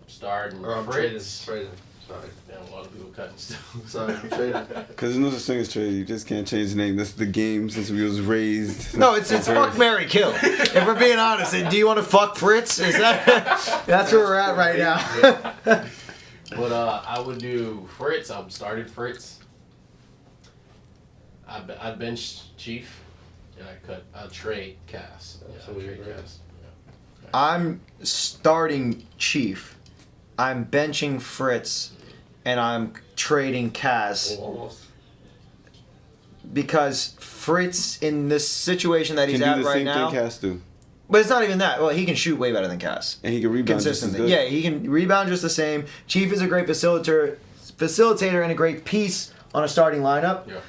Starting Or I'm Fritz. trading. Sorry. Damn, a lot of people cutting still. Sorry, I'm trading. Because there's no such thing as trade. You just can't change the name. That's the game since we was raised. No, it's fuck, marry, kill. If we're being honest, do you want to fuck Fritz? Is that that's where we're at right now? But I would do Fritz. I'm starting Fritz. I bench Chief, and I'll trade Cass. Yeah, So I'll we trade agree. Cass. I'm starting Chief. I'm benching Fritz, and I'm trading Kaz Almost. because Fritz in this situation that he's Can at do the right same now. thing Cass do, But it's not even that. Well, he can shoot way better than Kaz. and he can rebound just as Consistently. good. Yeah, he can rebound just the same. Chief is a great facilitator and a great piece on a starting lineup. Yeah.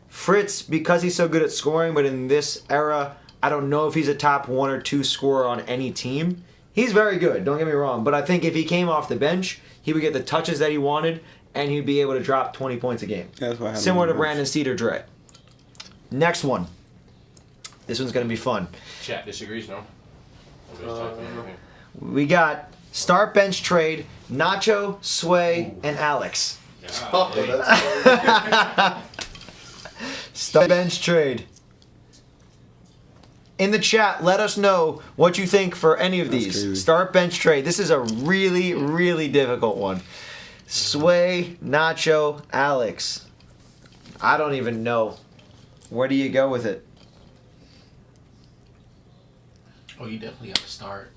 Fritz, because he's so good at scoring, but in this era, I don't know if he's a top 1 or 2 scorer on any team. He's very good, don't get me wrong, but I think if he came off the bench, he would get the touches that he wanted, and he'd be able to drop 20 points a game. Yeah, that's why I have Similar him to on the bench. Brandon Cedar Dre. Next one. This one's going to be fun. Chat disagrees, no? Nobody's typing anything. We got start bench trade, Nacho, Sway, and Alex. Yeah, Oh, hey. that's Start bench trade. In the chat, let us know what you think for any of That's these. crazy. Start bench trade. This is a really, really difficult one. Sway, Nacho, Alex. I don't even know. Where do you go with it? Oh, you definitely have to start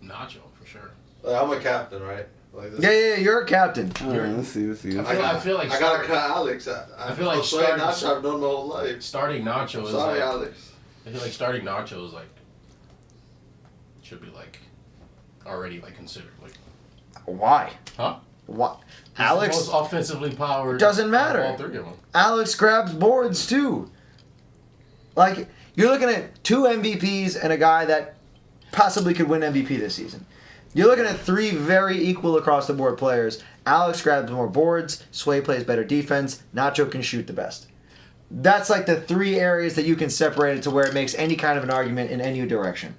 Nacho for sure. I'm a captain, right? Like this. Yeah, you're a captain. Let's see. I feel like I gotta cut Alex. I feel like I'm sorry, starting- Nacho, I've known my whole life. starting Nacho I'm is sorry, like Alex. I feel like starting Nacho is like should be like already like considered like Why? huh? Why? He's the Alex most offensively powered. Doesn't of matter. All three of them. Alex grabs boards too. Like, you're looking at 2 MVPs and a guy that possibly could win MVP this season. You're looking at 3 very equal across the board players. Alex grabs more boards, Sway plays better defense, Nacho can shoot the best. That's like the 3 areas that you can separate it to where it makes any kind of an argument in any direction.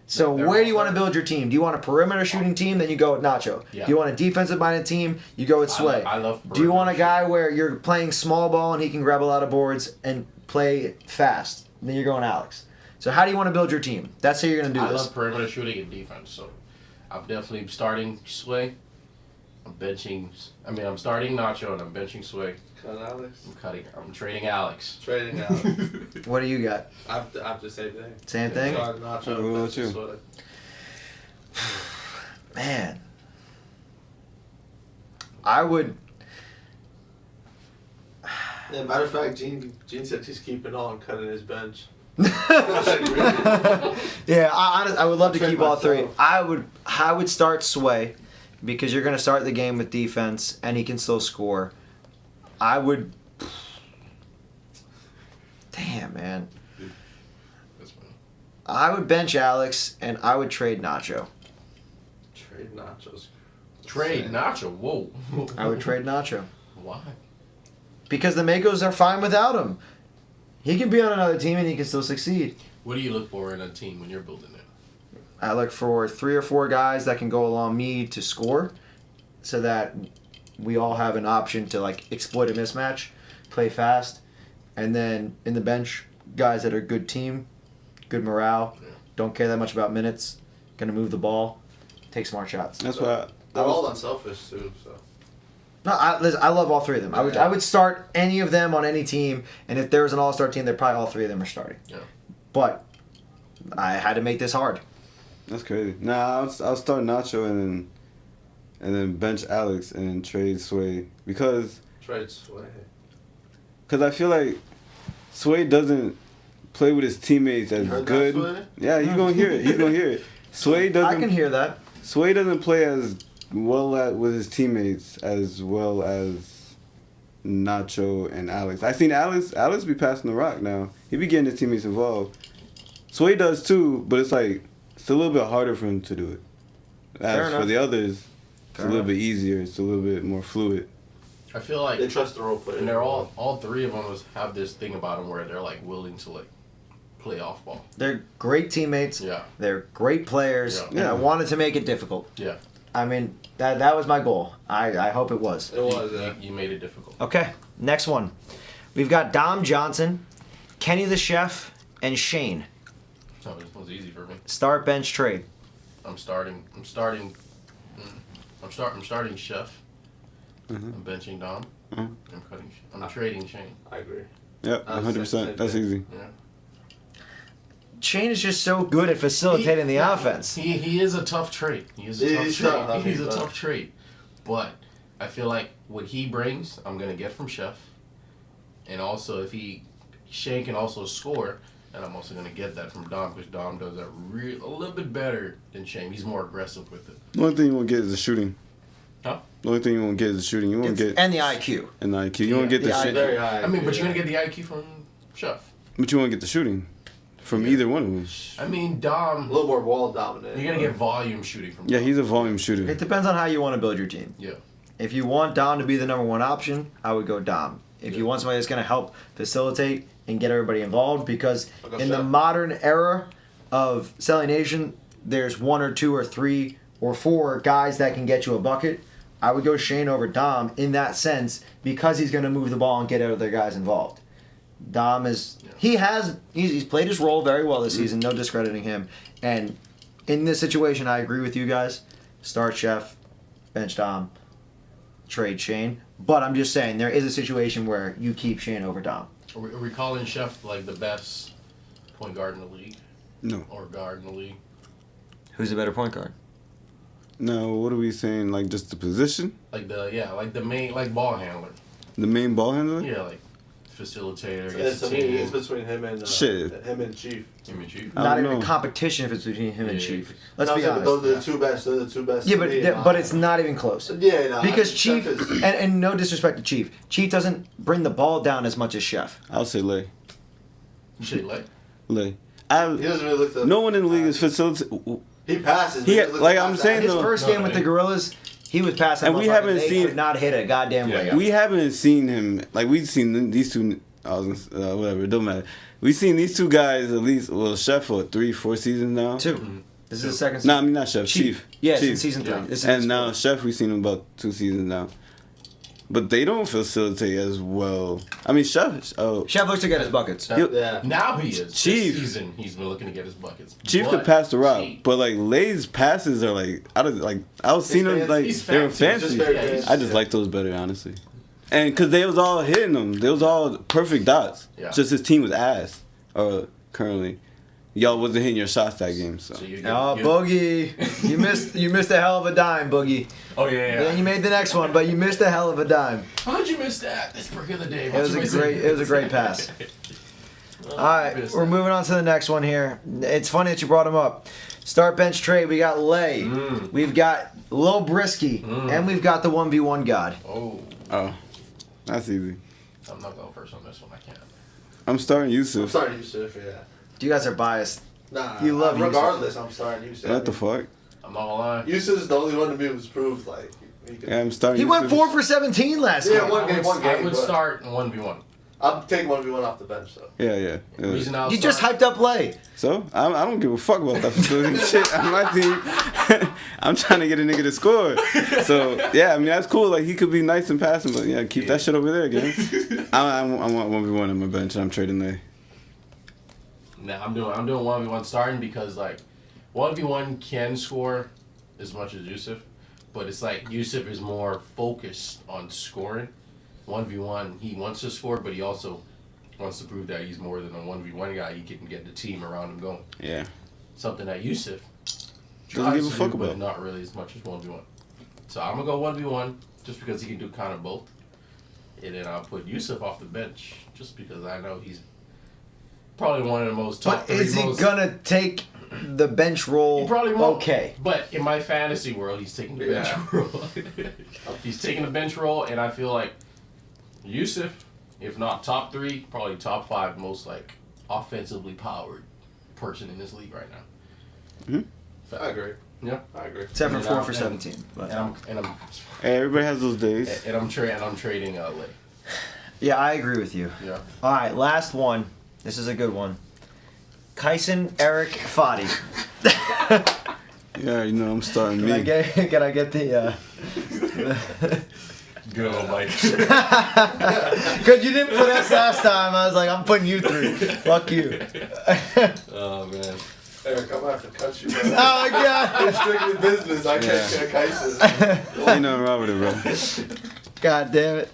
So They're where all do you want to build your team? Do you want a perimeter shooting team? Then you go with Nacho. Yeah. Do you want a defensive minded team? You go with Sway. I love Do you want a perimeter guy where you're playing small ball and he can grab a lot of boards and play fast? Then you're going Alex. So how do you want to build your team? That's how you're going to do I this. love perimeter shooting and defense, so I'm definitely starting Sway. I'm starting Nacho and I'm benching Sway. Cut Alex. I'm trading Alex. Trading Alex. What do you got? I have the same thing. Same thing? Starting Nacho. What about you? Sweater. Man. I would... Yeah, matter of fact, Gene said he's keeping on cutting his bench. Yeah, I would love to Trade keep all 3. myself. I would start Sway because you're going to start the game with defense and he can still score. I would... Damn, man. That's fine. I would bench Alex and I would trade Nacho. Trade Nachos. Trade Nacho. Whoa. I would trade Nacho. Why? Because the Makos are fine without him. He can be on another team and he can still succeed. What do you look for in a team when you're building it? I look for 3 or 4 guys that can go along me to score so that we all have an option to like exploit a mismatch, play fast, and then in the bench, guys that are good team, good morale, don't care that much about minutes, gonna move the ball, take smart shots. That's why They're all unselfish too. So. No, listen, I love all 3 of them. I would start any of them on any team, and if there was an all-star team, they're probably all 3 of them are starting. Yeah. But I had to make this hard. That's crazy. Nah, I'll start Nacho and then bench Alex and then trade Sway because Trade Sway. I feel like Sway doesn't play with his teammates as You heard that, good. Sway? Yeah, he's gonna hear it. He's gonna hear it. Sway doesn't. I can hear that. Sway doesn't play as well with his teammates as well as Nacho and Alex. I seen Alex be passing the rock now. He be getting his teammates involved. Sway does too, but it's like it's a little bit harder for him to do it. As for the others, it's a little bit easier. It's a little bit more fluid. I feel like They trust the role player. and they're all three of them have this thing about them where they're like willing to like play off ball. They're great teammates. Yeah. They're great players. Yeah. And I wanted to make it difficult. Yeah. I mean, that was my goal. I hope it was. It was, yeah. You made it difficult. Okay, next one. We've got Dom Johnson, Kenny the Chef, and Shane. Oh, this one's easy for me. Start, bench, trade. I'm starting Chef. I'm benching Dom. I'm trading Shane. I agree. Yep, 100%. That's easy. Yeah. Shane is just so good at facilitating the offense. He is a tough trade. He's a tough trade. But I feel like what he brings, I'm gonna get from Chef. And also Shane can also score, and I'm also gonna get that from Dom because Dom does that a little bit better than Shane. He's more aggressive with it. The only thing you won't get is the shooting. Huh? The only thing you won't get is the shooting. You won't get And the IQ. and the IQ. You won't get the the shit. Very high. I mean, but you're gonna get the IQ from Chef. But you won't get the shooting from either one of them. I mean, a Dom, little more wall dominant. you're gonna get volume shooting from Yeah, Dom. he's a volume shooter. It depends on how you want to build your team. Yeah. If you want Dom to be the number one option, I would go Dom. If you want somebody that's going to help facilitate and get everybody involved, because I'll go in the Chef. modern era of Selling Nation, there's one or two or three or four guys that can get you a bucket. I would go Shane over Dom in that sense because he's going to move the ball and get other guys involved. Dom is he's played his role very well this season, no discrediting him. And in this situation, I agree with you guys. Start Chef, bench Dom, trade Shane. But I'm just saying there is a situation where you keep Shane over Dom. Are we calling Chef like the best point guard in the league? No. Or guard in the league? Who's a better point guard? No, what are we saying? Like just the position? Like the main ball handler. The main ball handler? Yeah, like facilitator. It's, Gets I the mean, team. it's between him and Shit. him and Chief. Him and Chief. I Not don't even a know. competition if it's between him and Yeah. Chief. Let's No, be I'm saying, honest. Those are the two best. They're the two best. Yeah, to me, but it's not even close. Yeah, no. Because Chef Chief, is- and no disrespect to Chief, Chief doesn't bring the ball down as much as Chef. I'll say Lay. You should like. Lay. he doesn't really look the. No one in the league is facilitating. He passes. but He- doesn't look like the I'm pass saying, His out. though- first No, game with no, the Gorillas, he was passing. And we motherfuckers. haven't They seen- could not hit a goddamn Yeah. layup. We haven't seen him like we've seen these two. Whatever, it don't matter. We've seen these two guys at least. Well, Chef for 3-4 seasons now. Two. This is the second. No, I mean not Chef. Chief. Yeah, it's in Chief. season 3. Yeah. This is And now Chef, we've seen him about 2 seasons now. But they don't facilitate as well. I mean, Chef. Oh, Chef looks to get his buckets. Yeah. Now he is. Chief. This season, he's been looking to get his buckets. Chief But could pass the rock, Chief- but like Lay's passes are like I was seeing them fancy. like He's they were fancy. fancy. Just very Yeah, he's- I just like those better, honestly. And because they was all hitting them, they was all perfect dots. Yeah. Just his team was ass. Currently, y'all wasn't hitting your shots that game. So So you Oh, Boogie, you missed a hell of a dime, Boogie. Oh yeah. Then you made the next one, but you missed a hell of a dime. How'd you miss that? That's brick of the day. It was a great pass. All right, we're moving on to the next one here. It's funny that you brought him up. Start bench trade. We got Lay, we've got Lil Brisky, and we've got the 1v1 God. Oh, that's easy. I'm not going first on this one. I can't. I'm starting I'm Yusuf. starting Yusuf. Yeah. You guys are biased. Nah. You love Yusuf. regardless. I'm starting Yusuf. What the fuck? I'm not gonna lie. Yusuf's the only one to me who's proved like. He could, Yeah, I'm starting. He went Yusuf. 4 for 17 last Yeah, game. one game. I would but start in 1v1. I'm taking 1v1 off the bench though. Yeah. The reason I'll You just start- hyped up Lay. So I don't give a fuck about that facility shit on my team. I'm trying to get a nigga to score. So yeah, I mean that's cool. Like he could be nice and passing, but yeah, keep that shit over there again. I want 1v1 on my bench, and I'm trading there. Nah, I'm doing 1v1 starting because like 1v1 can score as much as Yusuf, but it's like Yusuf is more focused on scoring. 1v1, he wants to score, but he also wants to prove that he's more than a 1v1 guy. He can get the team around him going. Yeah. Something that Yusuf Doesn't give a tries to fuck do, but about. not really as much as 1v1. So I'm gonna go 1v1 just because he can do kind of both, and then I'll put Yusuf off the bench just because I know he's probably one of the most top But is he most, gonna take the bench role He probably won't. okay. But in my fantasy world, he's taking the bench role. He's taking the bench role, and I feel like Yusuf, if not top 3, probably top 5 most like offensively powered person in this league right now. I agree. Yeah. I agree. Except for And 4 I'm- for 17. But. And I'm Hey, everybody has those days. and I'm trading LA. Yeah, I agree with you. Yeah. All right, last one. This is a good one. Kyson, Eric, Fadi. Yeah, you know I'm starting Can I me. get the? Good old Mike. Because you didn't put us last time. I was like, I'm putting you 3. Fuck you. Oh man. Eric, I'm gonna have to cut you. Bro. Oh my god. It's strictly business. I can't get Kyson. Ain't nothing wrong with it, bro. God damn it.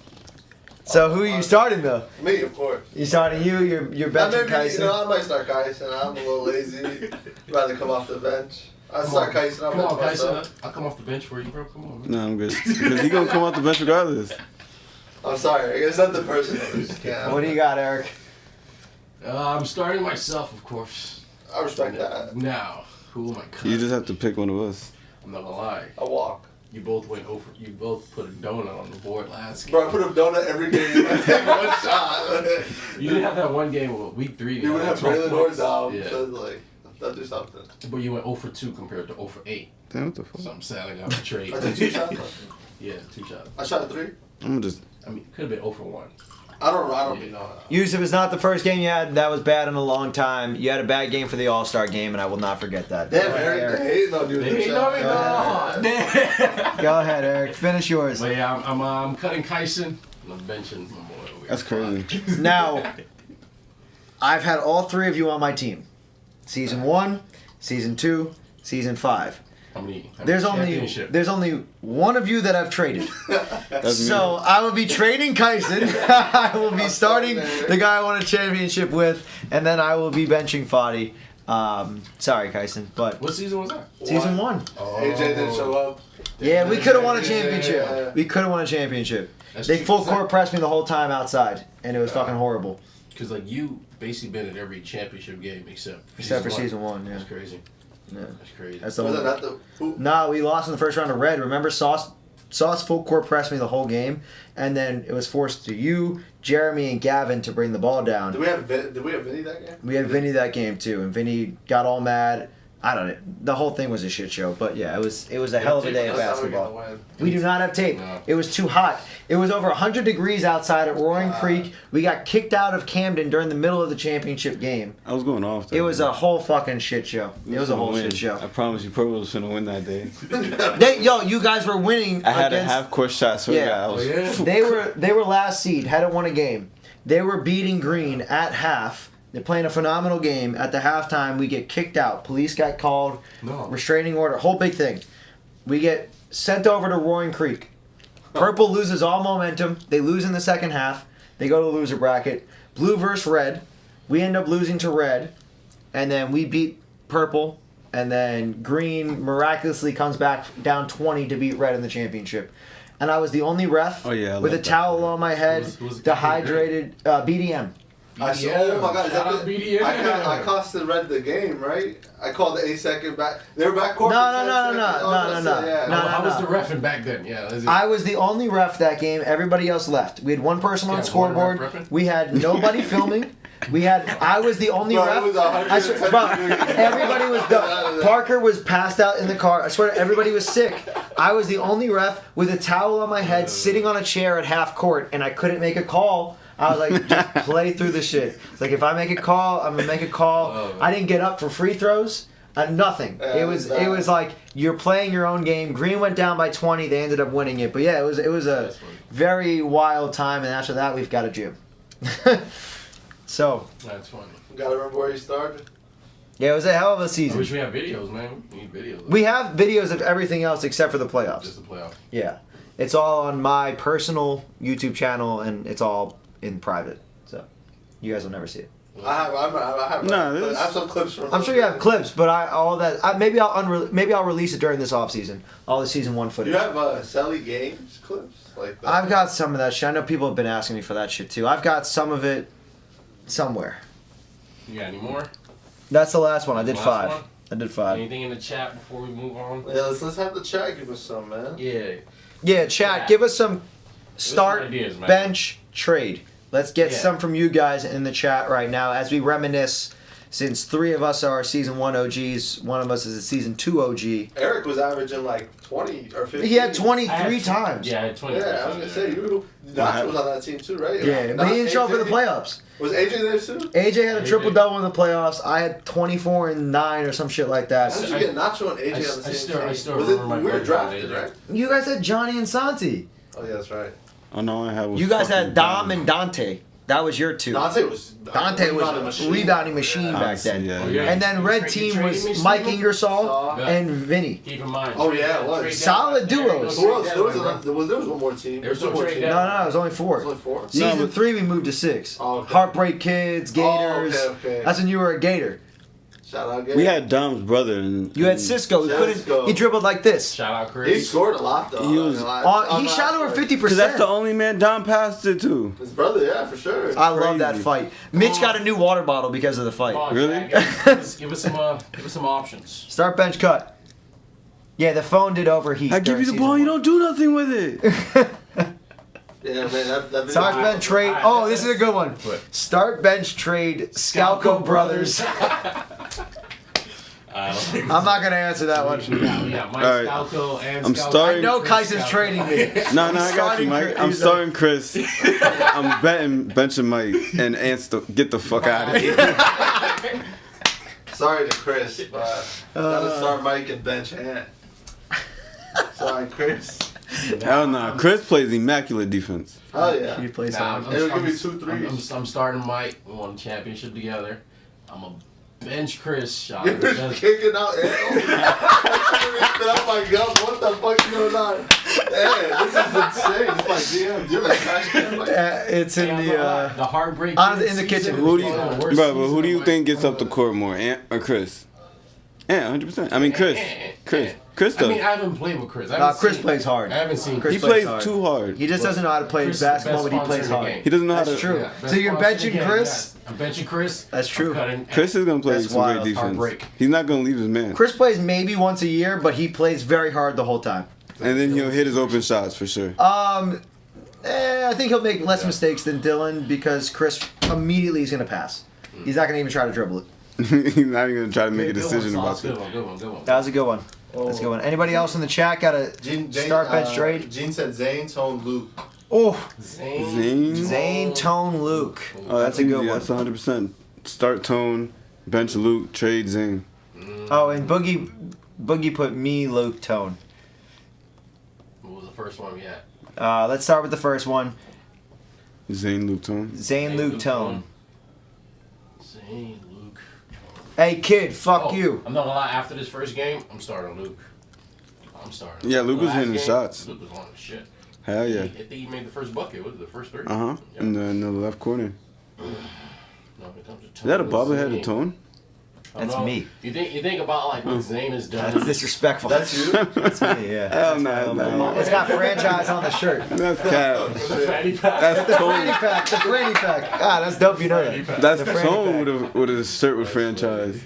So who are you starting though? Me, of course. You starting you? You're benching Kyson. I might start Kyson. I'm a little lazy. Rather come off the bench. I start Kyson. I'll Come on, bench Kyson. myself. I'll come off the bench for you, bro. Come on, man. No, I'm good. Because he gonna come out the bench regardless. I'm sorry. It's nothing personal. I just can't. What do you got, Eric? I'm starting myself, of course. I respect that. Now, who am I cutting? You just have to pick one of us. I'm not gonna lie. I walk. You both went over. You both put a donut on the board last game. Bro, I put a donut every game. I take one shot. You didn't have that one game with week 3. You would have Braylon or down. Yeah. So it's like, I'll do something. But you went 0 for 2 compared to 0 for 8. Damn, what the fuck? So I'm selling out the trade. I took 2 shots. Yeah, 2 shots. I shot a 3. I'm gonna just. I mean, could have been 0 for 1. I don't really know. Yusuf, it's not the first game you had that was bad in a long time. You had a bad game for the All-Star game, and I will not forget that. Damn, Go ahead, Eric, they hating on you. with They this ain't shot. no, no. Go ahead, Eric. Finish yours. But yeah, I'm cutting Kyson. I'm benching my boy over here. That's crazy. Now, I've had all 3 of you on my team. Season 1, Season 2, Season 5. How many There's championship? only one of you that I've traded. That's So me. I will be trading Kyson. I will be starting the guy I won a championship with, and then I will be benching Fadi. Sorry, Kyson, but What season was that? season 1. Oh. AJ didn't show up. Yeah, we could have won a Yeah. championship. We could have won a championship. That's They cheap. full court pressed me the whole time outside, and it was fucking horrible. Because like you basically been at every championship game except Except for season 1, yeah. That's crazy. Yeah. That's crazy. That's the Was that only. not the who? No, we lost in the first round of Red. Remember, Sauce full court pressed me the whole game, and then it was forced to you, Jeremy, and Gavin to bring the ball down. Did we have Vinny that game? We had Vinny that game too, and Vinny got all mad. I don't know. The whole thing was a shit show, but yeah, it was a hell of a day of That's how we're gonna basketball. win. We do not have tape. No. It was too hot. It was over 100 degrees outside at Roaring Creek. We got kicked out of Camden during the middle of the championship game. I was going off. That It was day. a whole fucking shit show. It was a whole Win. shit show. I promise you, Purple was finna win that day. You guys were winning I had a against. half court shot, so Yeah. yeah, I was. yeah. They were last seed, hadn't won a game. They were beating Green at half. They're playing a phenomenal game. At the halftime, we get kicked out. Police got called. No. Restraining order. Whole big thing. We get sent over to Roaring Creek. Purple loses all momentum. They lose in the second half. They go to the loser bracket. Blue versus red. We end up losing to red. And then we beat purple. And then green miraculously comes back down 20 to beat red in the championship. And I was the only ref Oh, yeah, I with a love that. towel on my head, Who was dehydrated, BDM. I saw, oh my god, is Shout that out the, BDM. I costed Red the game, right? I called the 8-second back. They were back court. No, for no, 10 no, seconds. no, Oh, no, that's no, it, yeah. no, no, How was no. the reffing back then? Yeah. That's it. I was the only ref that game. Everybody else left. We had one person on Yeah, scoreboard. one ref repping? We had nobody filming. I was the only Bro, ref. it was 110 bro, degrees. everybody was done. Parker was passed out in the car. I swear, everybody was sick. I was the only ref with a towel on my head, sitting on a chair at half court, and I couldn't make a call. I was like, just play through the shit. It's like, if I make a call, I'm gonna make a call. Oh, I didn't get up for free throws. Nothing. Yeah, It was bad. like you're playing your own game. Green went down by 20. They ended up winning it. But yeah, it was a That's funny. very wild time. And after that, we've got a gym. So That's funny. Gotta remember where you started. yeah, it was a hell of a I season. wish we had videos, man. We need videos. We have videos of everything else except for the playoffs. Just the playoff. Yeah, it's all on my personal YouTube channel, and it's all in private. So you guys will never see it. I have No, this- I have some clips from. I'm sure you have clips, but maybe I'll release it during this off season. All the season 1 Do footage. you have Sally Games clips like that? I've got some of that shit. I know people have been asking me for that shit too. I've got some of it somewhere. You got any more? That's the last one. I did Last 5. one? I did 5. Anything in the chat before we move on? Yeah, let's have the chat give us some, man. Yeah. Yeah, chat. Give us some start, ideas, man. bench, trade. Let's get Yeah. some from you guys in the chat right now as we reminisce. Since 3 of us are season 1 OGs, one of us is a season 2 OG. Eric was averaging like 20 or 15. He had I 23 had times. Yeah, I had 20. Yeah, I was gonna say you. Nacho was on that team too, right? Yeah, but he didn't show up for the AJ? playoffs. Was AJ there too? AJ had a AJ. triple double in the playoffs. I had 24 and 9 or some shit like that. How did you get Nacho and AJ I on the same still- I team? still Was it remember my we were birthday drafted, with AJ. right? You guys had Johnny and Santi. Oh yeah, that's right. Oh no, I had. Was You guys fucking had Dom and Dante. That was your 2. Dante was Dante was a rebounding machine back then. Yeah, Oh, yeah. And then red team was Mike Ingersoll Yeah. and Vinny. Keep in mind. Oh, yeah, it was. trade Solid deadline. duos. Who else? There Trade was one more team. There was two no more trade teams. No, deadline. no, it was only It 4. was only 4. Season but- 3 we moved to 6. Oh, okay. Heartbreak Kids, Gators. Oh, okay. That's when you were a Gator. Shout out, Gabe. We had Dom's brother and You had Cisco. He couldn't. Cisco. He dribbled like this. Shout out He Chris. scored a lot though. He was- He shot over 50%. because that's the only man Dom passed it to. His brother, yeah, for sure. I love that Crazy. fight. Mitch got a new water bottle because of the fight. Come on, Really? Jack, give us some options. Start bench cut. Yeah, the phone did overheat. I give you during the ball, season you don't do nothing with it. Yeah, man, that video. Start bench trade. Oh, this is a good one. What? Start bench trade. Scalco Brothers. I'm not gonna answer that one. Yeah, Mike All right. Scalco and I'm Scalco. starting- I know Chris Kaiser's Scalco. trading me. No, I got you, Starting Mike. Chris- I'm he's starting Chris. I'm betting benching Mike and Ants to get the fuck out of here. Sorry to Chris, but gotta start Mike and bench Ant. Sorry, Chris. Hell no. Chris plays immaculate defense. Oh yeah. He plays Nah, hard. It'll give me 2 threes. I'm starting Mike. We won a championship together. I'm a bench Chris shot. You're kicking out Ant. Oh my god, what the fuck is going on? Yeah, this is insane. It's like, damn, you're like trash can. Like, It's in the. the heartbreak. in the kitchen. Who do you, Oh, bro, worst but who season do you of think my- gets up the court more, Ant or Chris? Ant, 100%. I mean, Chris. Chris. Chris I does. mean, I haven't played with Chris. I Nah, haven't Chris seen- plays hard. I haven't seen Chris He plays plays hard. too hard. He just doesn't know how to play Chris is the basketball, best but he plays sponsor in the hard. game. He doesn't know how That's to. true. Yeah, So you're best sponsor in benching the game, Chris? yes. I'm benching Chris. That's true. I'm cutting- Chris is gonna play That's some wild. great defense. Heartbreak. He's not gonna leave his man. Chris plays maybe once a year, but he plays very hard the whole time. And then he'll hit his open shots for sure. I think he'll make less mistakes than Dylan because Chris immediately is going to pass. He's not going to even try to dribble it. He's not even gonna try to make a Good decision one, about Sauce. it. Good one. That was a good one. That's a good one. Anybody else in the chat got a start bench trade? Gene said Zane, Tone, Luke. Oh, Zane. Zane, Tone, Luke. Oh, That's a good easy. one. That's 100%. Start Tone, bench Luke, trade Zane. Oh, and Boogie put me, Luke, Tone. What was the first one we had? Let's start with the first one. Zane, Luke, Tone. Zane, Luke, Tone. Zane, Luke. Hey, kid, fuck Oh, you. I'm not gonna lie. After this first game, I'm starting Luke. I'm starting. Yeah, Luke The was last hitting game, shots. Luke was on shit. Hell yeah. I think he made the first bucket. What was it, the first 3? Uh huh. Yep. In the left corner. No, it comes to Is that a Tone, bobblehead Zane. of Tone? I don't That's know. me. You think about like what Zane has done. That's disrespectful. That's you? That's me, yeah. Hell no. It's got franchise on the shirt. That's cap. The fanny pack. That's The Tone. franny pack. The franny pack. Ah, that's dope. You know that. That's The franny Tone pack. with a shirt with franchise.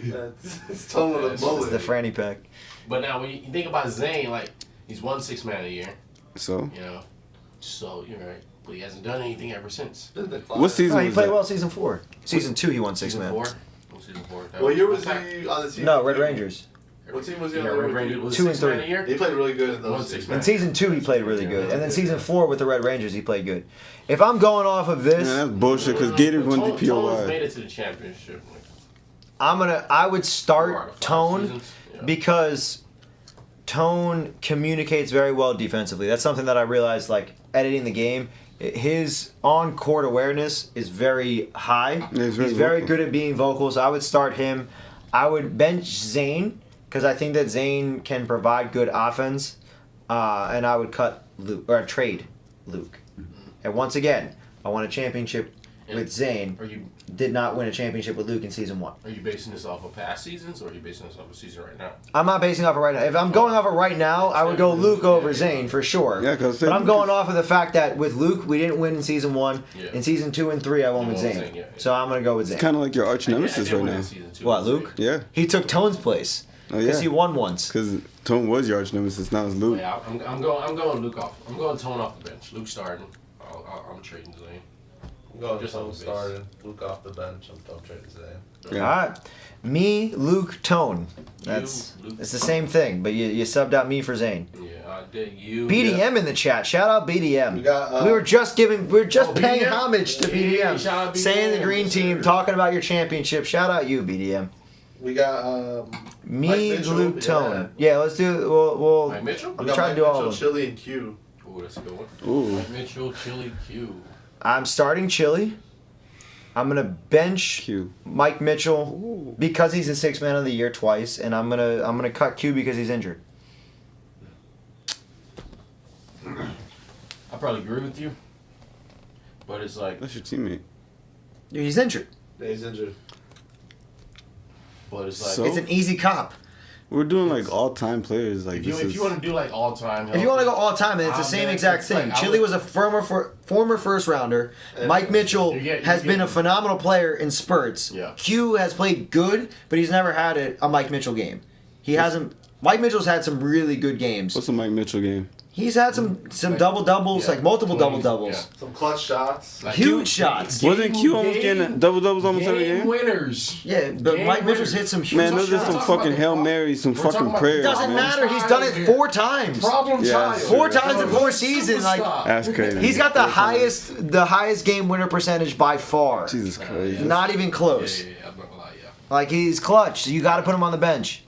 It's Tone with a It's bullet. the franny pack. But now when you think about Zane, like he's won 6 man of the year. So, You know, so you're right. But he hasn't done anything ever since. what season No, he was played that? well season 4. Season 2, he won 6 Season man. 4. What season 4? What year was he on the team? No, Red Rangers. What team was he Yeah, on? Red Rangers was 2 and 6 man 3. a year. He played really good in those. 1-6 seasons. man. In season 2, he played really good, and then season 4 with the Red Rangers, he played good. If I'm going off of Man, this, that's bullshit because Gators won Tone's DPOY. made it to the championship. Like, I would 4 out start of 5 Tone seasons. Yeah. because Tone communicates very well defensively. That's something that I realized, like editing the game. His on-court awareness is very high. Yeah, he's very very vocal. good at being vocal, so I would start him. I would bench Zane because I think that Zane can provide good offense, and I would cut Luke or trade Luke. And once again, I won a championship with Zane. Are you Did not win a championship with Luke in season 1. Are you basing this off of past seasons, or are you basing this off of season right now? I'm not basing off of right now. If I'm going off of right now, I would go Luke over Zane for sure. Yeah, 'cause but I'm going off of the fact that with Luke, we didn't win in season 1. Yeah. In season 2 and 3, I won You with won with Zane. Zane, yeah. So I'm gonna go with Zane. It's kind of like your arch I nemesis did right win now. in season 2. What, Luke? Yeah. He took Tone's place. Oh Because yeah. he won once. Because Tone was your arch nemesis. Now it's Luke. Yeah, I'm going Luke off. I'm going Tone off the bench. Luke starting. I'm trading Zane. I'm going Just just on the base. starting. Luke off the bench. I'm trading today. All right. Me, Luke, Tone. That's Luke. it's the same thing, but you subbed out me for Zane. Yeah, I dig you. BDM in the chat. Shout out BDM. We got, we were just paying BDM? homage to Hey, BDM. shout out Saying the BDM, green yes, team, sir. talking about your championship. Shout out you, BDM. We got Me, Mike Mitchell, Luke, Tone. Yeah, let's do. We'll Mike Mitchell? I'm we got trying Mike to do all Mitchell, of them. Chili, and Q. Ooh, that's a good one. Ooh. Mike Mitchell, Chili, Q. I'm starting Chili. I'm gonna bench Q. Mike Mitchell because he's a 6 man of the year twice, and I'm gonna cut Q because he's injured. I probably agree with you, but it's like, That's your teammate. He's injured. Yeah, he's injured. but it's like, So? It's an easy cop. We're doing like all-time players. Like if you want to do like all time, If you want to go all time, then it's the same exact thing. Chili was a former first rounder. And Mike Mitchell you get- has you been get- a phenomenal player in spurts. Yeah. Q has played good, but he's never had a Mike Mitchell game. He hasn't. Mike Mitchell's had some really good games. What's the Mike Mitchell game? He's had some double doubles, Yeah. like multiple 20s, double doubles, yeah. Some clutch shots. Like, huge shots. Wasn't Q almost getting double doubles almost every game game? winners. Yeah, but Game Mike Mitchell's winners. hit some huge Man, those are shots. some We're talking fucking about Hail the- Marys, some we're talking fucking about- prayers. Doesn't Problem matter. He's done it child 4 times. Problem Yeah, child. that's 4 times in 4 seasons. Like That's crazy. he's got the 4 times. highest game winner percentage by far. Jesus Christ. Not even close. Yeah, I'm not gonna lie, yeah. Like he's clutch. So you got to put him on the bench.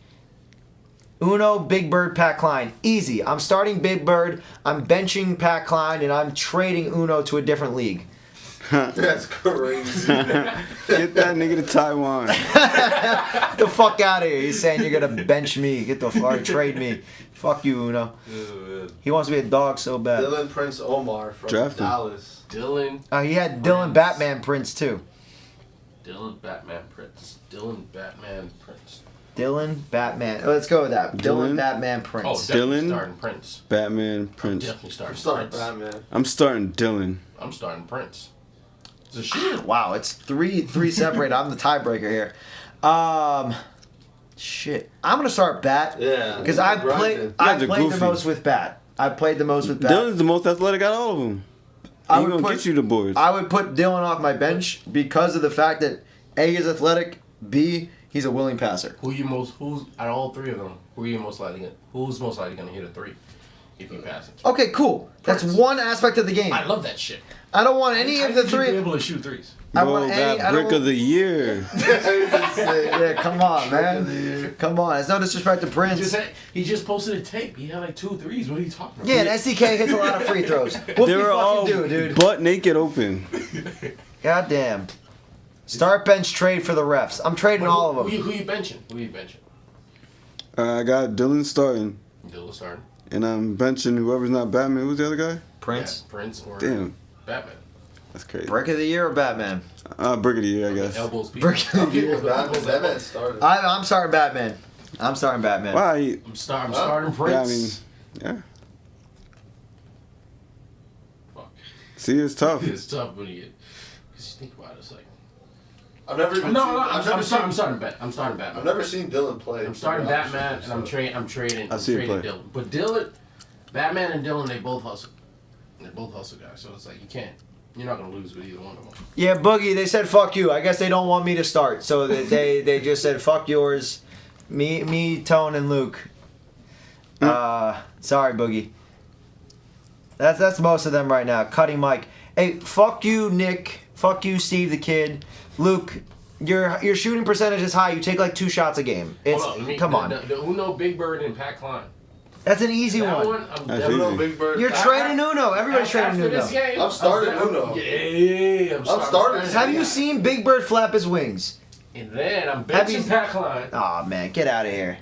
Uno, Big Bird, Pat Klein. Easy. I'm starting Big Bird. I'm benching Pat Klein, and I'm trading Uno to a different league. That's crazy. Get that nigga to Taiwan. Get the fuck out of here. He's saying you're gonna bench me. Get the fuck trade me. Fuck you, Uno. He wants to be a dog so bad. Dylan Prince Omar from Draft him. Dallas. Dylan He had Dylan Batman Prince too. Batman Prince. Dylan Batman Prince. Dylan Batman. Oh, let's go with that. Dylan Dylan? Batman Oh, Prince. definitely Dylan? starting Prince. Batman, Prince. Definitely starting I'm starting Prince. Batman. I'm starting Dylan. I'm starting Prince. It's a shooter. Wow, it's three separate. I'm the tiebreaker here. Shit. I'm gonna start Bat. Yeah. Because I've played. Grinding. I've guys are played the goofy. most with Bat. I've played the most with Bat. Dylan's the most athletic out of all of them. I He would gonna put- get you the boards. I would put Dylan off my bench because of the fact that A is athletic, B he's a willing passer. Who's out of all 3 of them? Who's most likely gonna hit a 3 if you pass it? Okay, cool. That's Prince. one aspect of the game. I love that shit. I don't want any I of the think you'd be 3. able to shoot 3s. I Bro, want any. I that don't brick of the year. Yeah, come on, man. Come on. It's no disrespect to Prince. He just posted a tape. He had like 2 3s. What are you talking about? Yeah, and SDK hits a lot of free throws. What They do you were all fucking do, dude? butt naked open. Goddamn. Start bench trade for the refs. I'm trading all of them. Who you benching? Who you benching? I got Dylan starting, Dylan starting. and I'm benching whoever's not Batman. Who's the other guy? Prince. Yeah, Prince or Damn, Batman. that's crazy. Brick of the year or Batman? Brick of the year, I guess. Elbows. people. Brick of the year. Batman started. I'm starting Batman. I'm starting Batman. Why? I'm starting Yeah, I Prince. mean, yeah. Fuck. See, it's tough. It's tough when you because you think about it, it's like I've never even no, seen. I'm never starting seen. I'm starting Batman. I've never seen Dylan play. I'm starting to be honest Batman, with and you, I'm trading. I I'm see it trading play. Dylan. But Dylan, Batman and Dylan, they both hustle. They're both hustle guys, so it's like you can't. You're not gonna lose with either one of them. Yeah, Boogie, they said fuck you. I guess they don't want me to start. So they just said fuck yours. Me, Tone, and Luke. Sorry, Boogie. That's most of them right now. Cutting Mike. Hey, fuck you, Nick. Fuck you, Steve the Kid. Luke, your shooting percentage is high. You take like 2 shots a game. It's Hold on, come on. The Uno, Big Bird, and Pat Klein. That's an easy That one. one, I'm That's definitely. easy. Big Bird. You're trading Uno. Everybody's trading After Uno. this game, I'm starting Uno. Yeah, I'm starting. Have you seen Big Bird flap his wings? And then I'm Have you- benching Pat Klein. Aw, man, get out of here.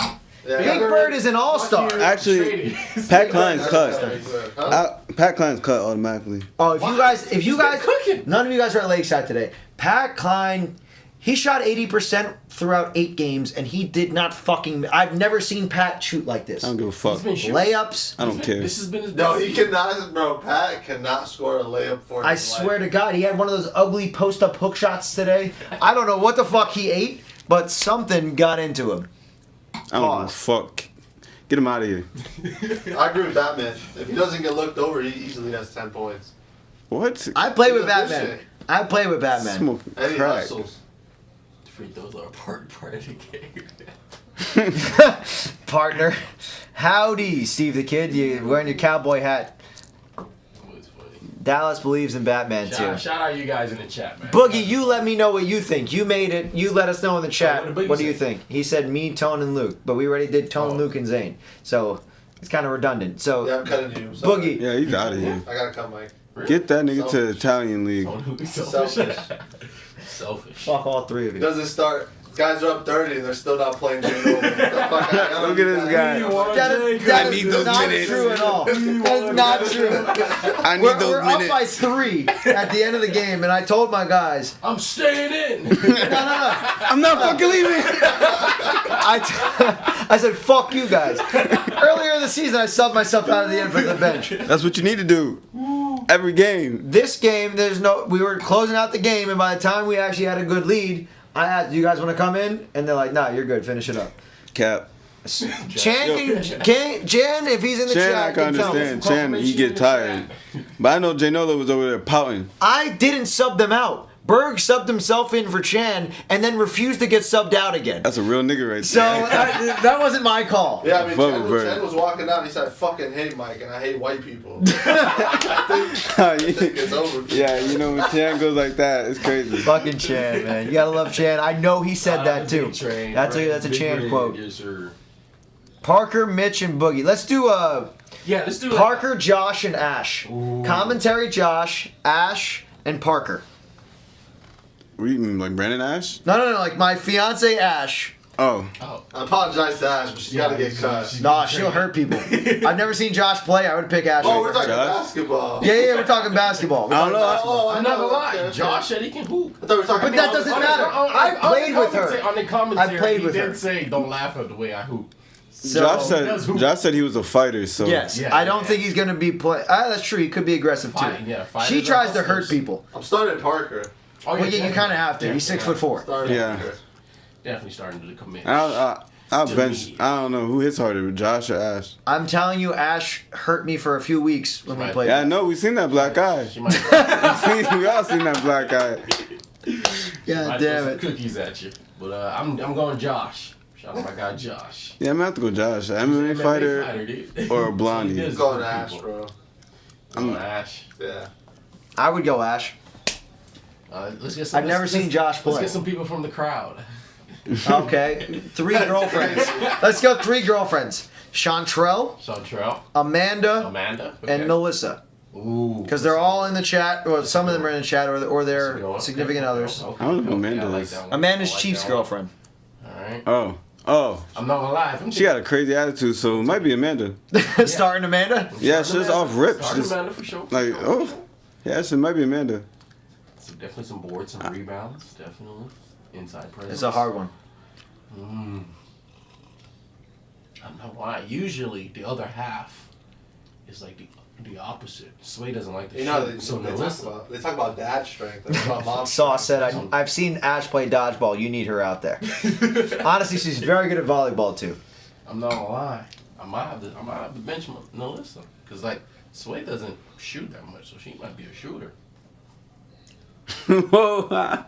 Yeah. Big Bird is an all-star. Fuck you, Actually, traded. Pat Klein's That's cut. Big Bird. Huh? Pat Klein's cut automatically. Oh, if you guys, cooking. none of you guys were at Lakeside today. Pat Klein, he shot 80% throughout 8 games, and he did not fucking. I've never seen Pat shoot like this. I don't give a fuck. He's been shooting. Layups. I don't care. This has been his No, best he cannot, bro. Pat cannot score a layup for his I life. swear to God, he had one of those ugly post-up hook shots today. I don't know what the fuck he ate, but something got into him. I don't know. Pause. Fuck. Get him out of here. I agree with Batman. If he doesn't get looked over, he easily has 10 points. What? I play with He does this Batman. shit. I play with Batman. Smoking And he crack. hustles. Free throws are part of the game. Partner. Howdy, Steve the Kid. You wearing your cowboy hat. Always funny. Dallas believes in Batman too. Shout out you guys in the chat, man. Boogie, you let me know what you think. You made it. You let us know in the chat. What did Boogie What do you say? think? He said me, Tone, and Luke, but we already did Tone, Oh. Luke, and Zane. So it's kind of redundant. So Yeah, I'm cutting you. I'm sorry. Boogie, Yeah, he's out of here. I gotta cut Mike. Get that nigga to the Selfish. Italian league. Selfish. Selfish. fuck all three of He you. doesn't start. Guys are up 30 and they're still not playing J. Logan. Get the fuck out. Look at this guy. That I need is those not minutes. true at all. That is not true. I need We're those up by minutes. 3 at the end of the game, and I told my guys, I'm staying in. no. I'm not fucking leaving. I said, fuck you guys. Earlier in the season, I subbed myself out of the end for the bench. That's what you need to do. Every game. This game, we were closing out the game, and by the time we actually had a good lead, I asked, do you guys want to come in? And they're like, nah, you're good, finish it up. Cap. Jan, if he's in the Chan, chat, I can tell me. understand. Chan, he get tired. But I know J Nola was over there pouting. I didn't sub them out. Berg subbed himself in for Chan and then refused to get subbed out again. That's a real nigga right So there. that wasn't my call. Yeah, I mean, Fuck Chen, with Bird. Chen was walking out. He said, "I fucking hate Mike and I hate white people." I think it's over. Yeah, you know when Chan goes like that, it's crazy. Fucking Chan, man. You gotta love Chan. I know he said that too. That's a Chan quote. Yes, sir. Parker, Mitch, and Boogie. Let's do Yeah, let's do it. Parker, Josh, and Ash. Ooh. Commentary, Josh, Ash, and Parker. What do you mean, like Brandon Ash? No, like my fiance Ash. Oh. Oh. I apologize to Ash, but she's got to get cut. Nah, she'll hurt people. I've never seen Josh play. I would pick Ash. Oh, over we're talking her. Josh? basketball. Yeah, we're talking basketball. We're I don't talking know. basketball. Oh, I'm not gonna lie. okay. Josh said he can hoop. I thought we were talking. But that doesn't matter. I played with her. On the commentary, I played he with did her. say, "Don't laugh at the way I hoop." So- Josh said he was a fighter, so Yes, Yeah, I don't yeah. think he's gonna be play. That's true. He could be aggressive too. Fight, yeah, fighters She are tries to hurt hustlers. people. I'm starting Parker. Oh, Well, yeah, you kind of have to. He's 6'4". Starting Yeah. Parker. Definitely starting to commit. I'll bench. I don't know who hits harder, Josh or Ash. I'm telling you, Ash hurt me for a few weeks when we Right. played. Yeah, I know. We seen that black eye. She might We all seen that black eye. God might damn throw some it. cookies at you. But I'm going Josh. Shout out my guy Josh. Yeah, I'm gonna have to go Josh. MMA fighter dude. or a blondie. He does I'm going hurt Ash, people. bro. I'm going Ash. Yeah. I would go Ash. Let's get some, I've never seen Josh Let's play. get some people from the crowd. Okay, 3 girlfriends. Let's go 3 girlfriends. Chantrell, Chantrell, Amanda, Amanda, and Melissa. Ooh. Because they're all in the chat, or some of them are in the chat, or That's a good their one. significant others. Okay, I don't know who okay, Amanda I like is. that one. Amanda's I like Chief's that one. girlfriend. Alright. Oh. I'm not gonna lie. She got a crazy attitude, so it might be Amanda. Starting Amanda? Yeah, she's just off rip. Starting She's Amanda for sure. like, oh. Yeah, she might be Amanda. So definitely some boards, some rebounds, definitely. Inside presence. It's a hard one. I'm not gonna lie. Usually the other half is like the opposite. Sway doesn't like the You know, shoot. So they Melissa. talk about dad strength. They talk about mom Saw strength. said, I've seen Ash play dodgeball. You need her out there. Honestly, she's very good at volleyball, too. I'm not gonna lie. I might have to bench Melissa because like Sway doesn't shoot that much, so she might be a shooter. Whoa.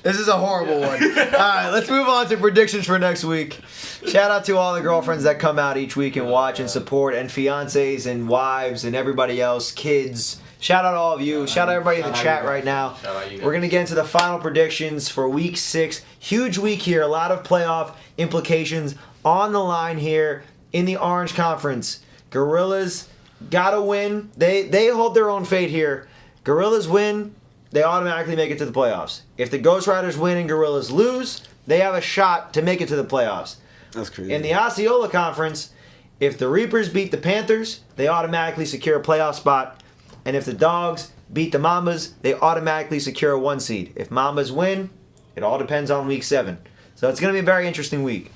This is a horrible one. All right, let's move on to predictions for next week. Shout out to all the girlfriends that come out each week and watch and support, and fiancés and wives and everybody else, kids. Shout out to all of you. Shout out everybody in the chat right now. Shout out you guys. We're going to get into the final predictions for week 6. Huge week here. A lot of playoff implications on the line here in the Orange Conference. Gorillas got to win. They hold their own fate here. Gorillas win, they automatically make it to the playoffs. If the Ghost Riders win and Gorillas lose, they have a shot to make it to the playoffs. That's crazy. In the Osceola Conference, if the Reapers beat the Panthers, they automatically secure a playoff spot. And if the Dogs beat the Mambas, they automatically secure a 1 seed. If Mambas win, it all depends on week 7. So it's going to be a very interesting week.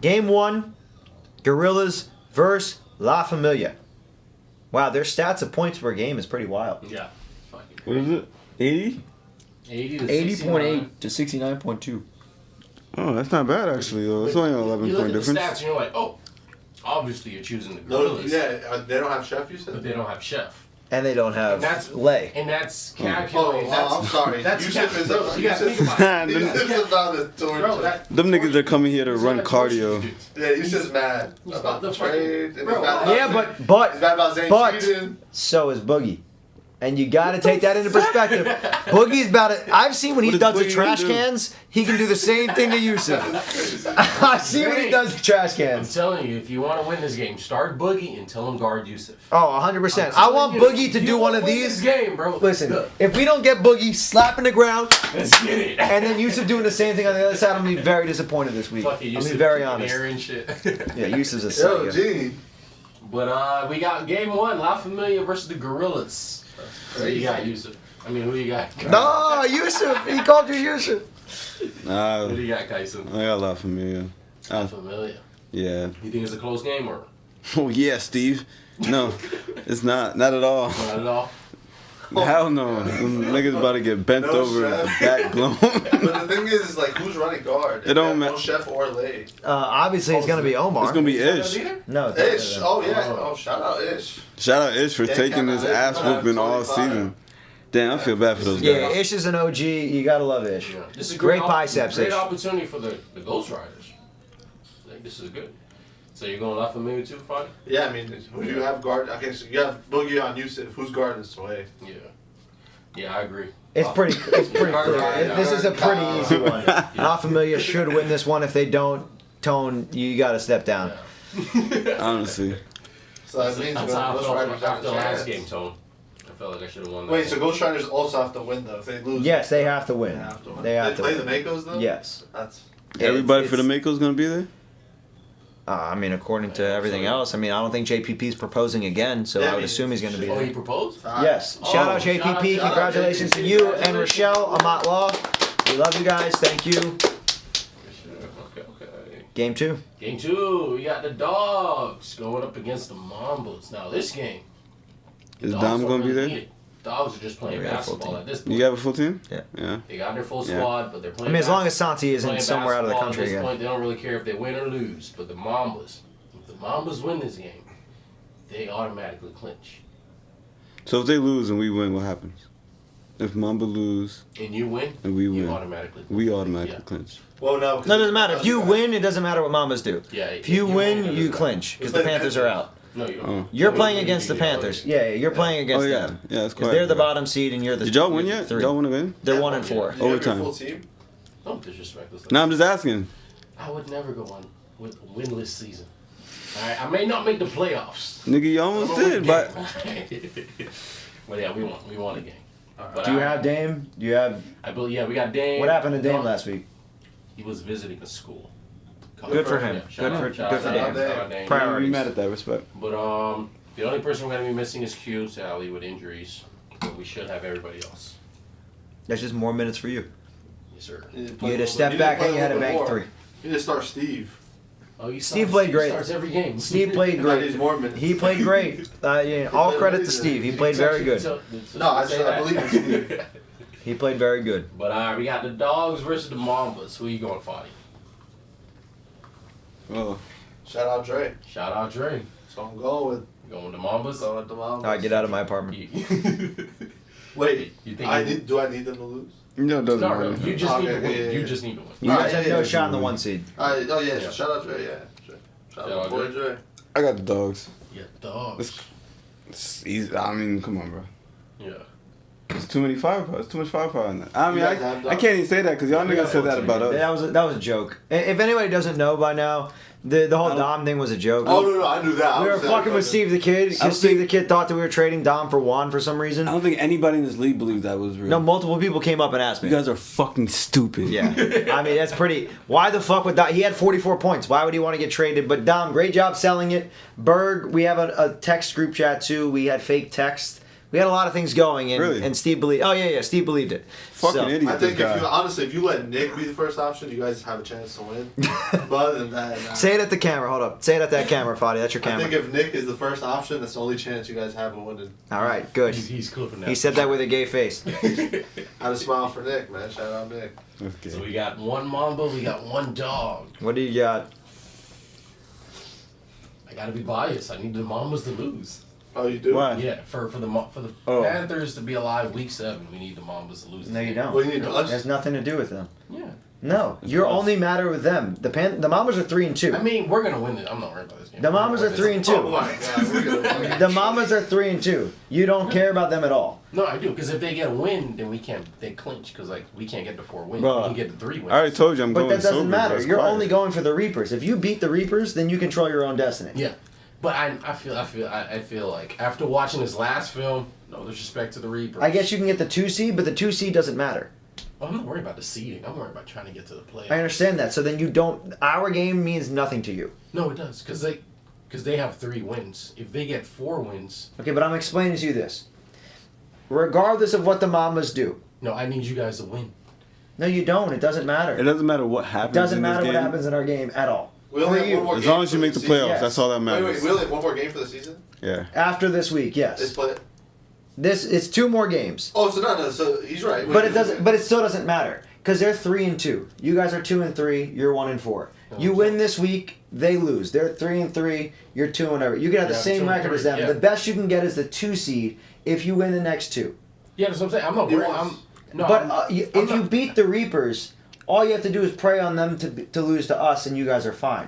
Game 1, Gorillas versus La Familia. Wow, their stats of points per game is pretty wild. Yeah. Fucking What is it? 80? 80 to 80.8 to 69.2. Oh, that's not bad actually. Though. It's only an 11 You look point at the difference. stats and you're like, oh, obviously you're choosing the No, Gorillas. yeah, they don't have Chef, you But said? they don't have Chef. And they don't have And that's Lay. And that's Oh, calculated. I'm sorry. That's Yusuf is bro, a you gotta think about it. Yusuf is on the tour. Bro, that, Them niggas are coming here to he's run not a torture cardio. dude. Yeah, Yusuf's mad He's about the not the fucking- trade. And bro, he's mad about Yeah, Zane- but he's mad about Zane but cheating. so is Boogie. And you got to take that into perspective. Boogie's about it. I've seen when he What does is the Boogie trash gonna do? cans, he can do the same thing to Yusuf. I've seen when he does the trash I'm cans. telling you, if you want to win this game, start Boogie and tell him guard Yusuf. Oh, 100%. I want Boogie to do one of This these. game, bro. Listen, Look, if we don't get Boogie slapping the ground let's get it. and then Yusuf doing the same thing on the other side, I'm going to be very disappointed this week. Fucking I'll be Yusuf very kicking honest. air and shit. Yeah, Yusuf's a Yo, psycho. Gene. But we got game one, La Familia versus the Gorillas. Who you got, Yusuf? I mean, who you got? No, Yusuf. He called you Yusuf. Nah, Who do you got, Kyson? I got a lot familiar. La Familia. Yeah. You think it's a close game or Oh yeah, Steve. No, it's not. Not at all. not at all? Hell no. Them niggas about to get bent No over, the chef. back blown. But the thing is, like, who's running guard? It don't No matter. Chef or Lay. Obviously, it's going to be Omar. It's gonna be Is Ish. that either? No, Ish. Oh, yeah. Oh, shout out Ish. Shout out Ish for Yeah, taking his Ish. ass whooping all 25. season. Damn, I feel bad for those Yeah, guys. Ish is an OG. You got to love Ish. Yeah. This is a Great op- biceps, Great Ish. opportunity for the Ghost Riders. Like, this is good. So you're going La Familia too, Friday? Yeah, I mean, who do you have guard? Okay, so you have Boogie on Yusuf. Who's guarding Sway? Yeah. Yeah, I agree. It's pretty clear. Yeah. This is a pretty easy one. La Familia should win this one. If they don't, Tone, you got to step down. Honestly. So that means That's how I Ghost felt Riders have after a the last chance. game, Tone. I felt like I should have won that. Wait, so one. Ghost Riders also have to win, though. If they lose, Yes, they have to they win. have to win. They have to play win. the Makos, though? Yes. That's. Everybody for the It's- Mako's gonna be there? I mean, according to everything else, I mean, I don't think JPP's proposing again, so Yeah, I I would mean, assume he's going to be Oh, he there. proposed? Yes. Oh, Shout out shout out- JPP. shout out Congratulations to JPP. you and Congratulations. Rochelle Amat Law. We love you guys. Thank you. Okay. Game 2. Game 2, we got the Dogs going up against the Mambas. Now, this game. the Is Dogs Dom don't gonna be really there? need it. Dogs are just playing We got a full basketball team. at this point. You have a full team? Yeah. Yeah. They got their full Yeah. squad, but they're I playing mean, as long as basketball. Santi isn't Playing somewhere out of the basketball country at this again. point, they don't really care if they win or lose. But the Mambas, if the Mambas win this game, they automatically clinch. So if they lose and we win, what happens? If Mamba lose And you win, and we you win, automatically we clinch. automatically Yeah. clinch. Well, no. No, it doesn't matter. If you win, it doesn't matter what Mamas do. Yeah, If you win, you clinch because the Who's Panthers playing are out. No, you don't. Oh. You're No, playing you- against the you- Panthers. Yeah, you're playing Oh against yeah, them. yeah, that's Because quite. they're the bottom seed and you're the. Did y'all win you're the yet? three. Did y'all win again? They're 1-4. Do you have your Overtime. full team? Don't disrespect this. No, I'm just asking. I would never go on with a winless season. All right, I may not make the playoffs. Nigga, you almost did, but Well, yeah, we won. We won a game. But Do you have Dame? Do you have? I believe. Yeah, we got Dame. What happened to Dame No, last week? He was visiting a school. Good for him. Yeah, shout Good out- for shout good out- for shout out Dame. Dame. Priorities. we mad at that. Respect. But the only person we're gonna be missing is Q, Sally, with injuries. But we should have everybody else. That's just more minutes for you. Yes, sir. You You had to step back and you had to bank 3. You need to start Steve. Oh, you Steve played great. Starts every game. Steve played He great. needs more minutes. He played great. Yeah, all credit to Steve. He played very good. No, I believe in Steve. He played very good. But we got the Dogs versus the Mambas. Who you going, Foddy? Oh, Shout out Dre. Shout out Dre. So I'm going with Going to Mambas. the mom. All right, get out of my apartment. Wait, You think I you- need. Do I need them to lose? no, it doesn't No, matter. you just need to Okay, win. yeah, You yeah. just need to win. You guys Alright, have yeah, no yeah, shot in the 1 seed. Oh yeah, Yeah. shout out Dre. Yeah, Dre. Shout out my boy Dre. I got the dogs. Yeah, Dogs. It's easy. I mean, come on, bro. Yeah. It's too many firepower. It's too much firepower in that. I mean, You guys have I dogs? can't even say that because y'all We niggas got said that 14. about us. That was a joke. If anybody doesn't know by now, the whole I don't- Dom thing was a joke. Oh no, I knew that. We were fucking with Steve the Kid I because don't Steve think- the Kid thought that we were trading Dom for Juan for some reason. I don't think anybody in this league believed that was real. No, multiple people came up and asked me. You guys are fucking stupid. Yeah, I mean that's pretty. Why the fuck would Dom? He had 44 points. Why would he want to get traded? But Dom, great job selling it. Berg, we have a text group chat too. We had fake text We had a lot of things going, and, Really? and Steve believed. Oh yeah, Steve believed it. Fucking So- idiot. I think this guy. if you let Nick be the first option, you guys have a chance to win. But other than that, nah. Say it at the camera. Hold up. Say it at that camera, Fadi. That's your I camera. think if Nick is the first option, that's the only chance you guys have of winning. All right, good. He's clipping that. He said that with a gay face. I had a smile for Nick, man. Shout out Nick. Okay. So we got one Mamba, we got one dog. What do you got? I gotta be biased. I need the Mambas to lose. Oh, you do? Why? Yeah, for the Oh. Panthers to be alive week 7, we need the Mambas to lose. No, you Well, don't. you need It us. has nothing to do with them. Yeah. No, you're only matter with them. The Mamas are 3-2. I mean, we're gonna win it. I'm not worried about this game. The Mamas are 3-2. Oh my God, we're gonna The Mamas are 3-2. You don't care about them at all. No, I do, because if they get a win, then we can't. They clinch, because like we can't get the 4 wins. Bruh. We can get the 3 wins. I already told you I'm But going that doesn't sober, matter. bro. It's You're quiet. only going for the Reapers. If you beat the Reapers, then you control your own destiny. Yeah, but I feel like after watching this last film, no disrespect to the Reapers. I guess you can get the 2 seed, but the 2 seed doesn't matter. Well, I'm not worried about the seeding. I'm worried about trying to get to the playoffs. I understand that. So then you don't. Our game means nothing to you. No, it does, because they have 3 wins. If they get 4 wins, Okay, but I'm explaining to you this. Regardless of what the Mamas do. no, I need you guys to win. No, you don't. It doesn't matter. It doesn't matter what happens. It doesn't in this matter what game. happens in our game at all. We only For have you. one more As game long as you for make the season. playoffs, Yes. that's all that Wait, matters. we only have one more game for the season? Yeah. After this week, yes. It's play. It's 2 more games. Oh, so he's right. But it doesn't. But it still doesn't matter because they're 3-2. You guys are 2-3. You're 1-4. You win this week, they lose. They're 3-3. You're 2-0. You can have the Yeah, same 2-3, record as them. yeah. The best you can get is the 2 seed if you win the next 2. Yeah, that's what I'm saying. I'm not He worried. wants- But if you beat the Reapers, all you have to do is pray on them to lose to us, and you guys are fine,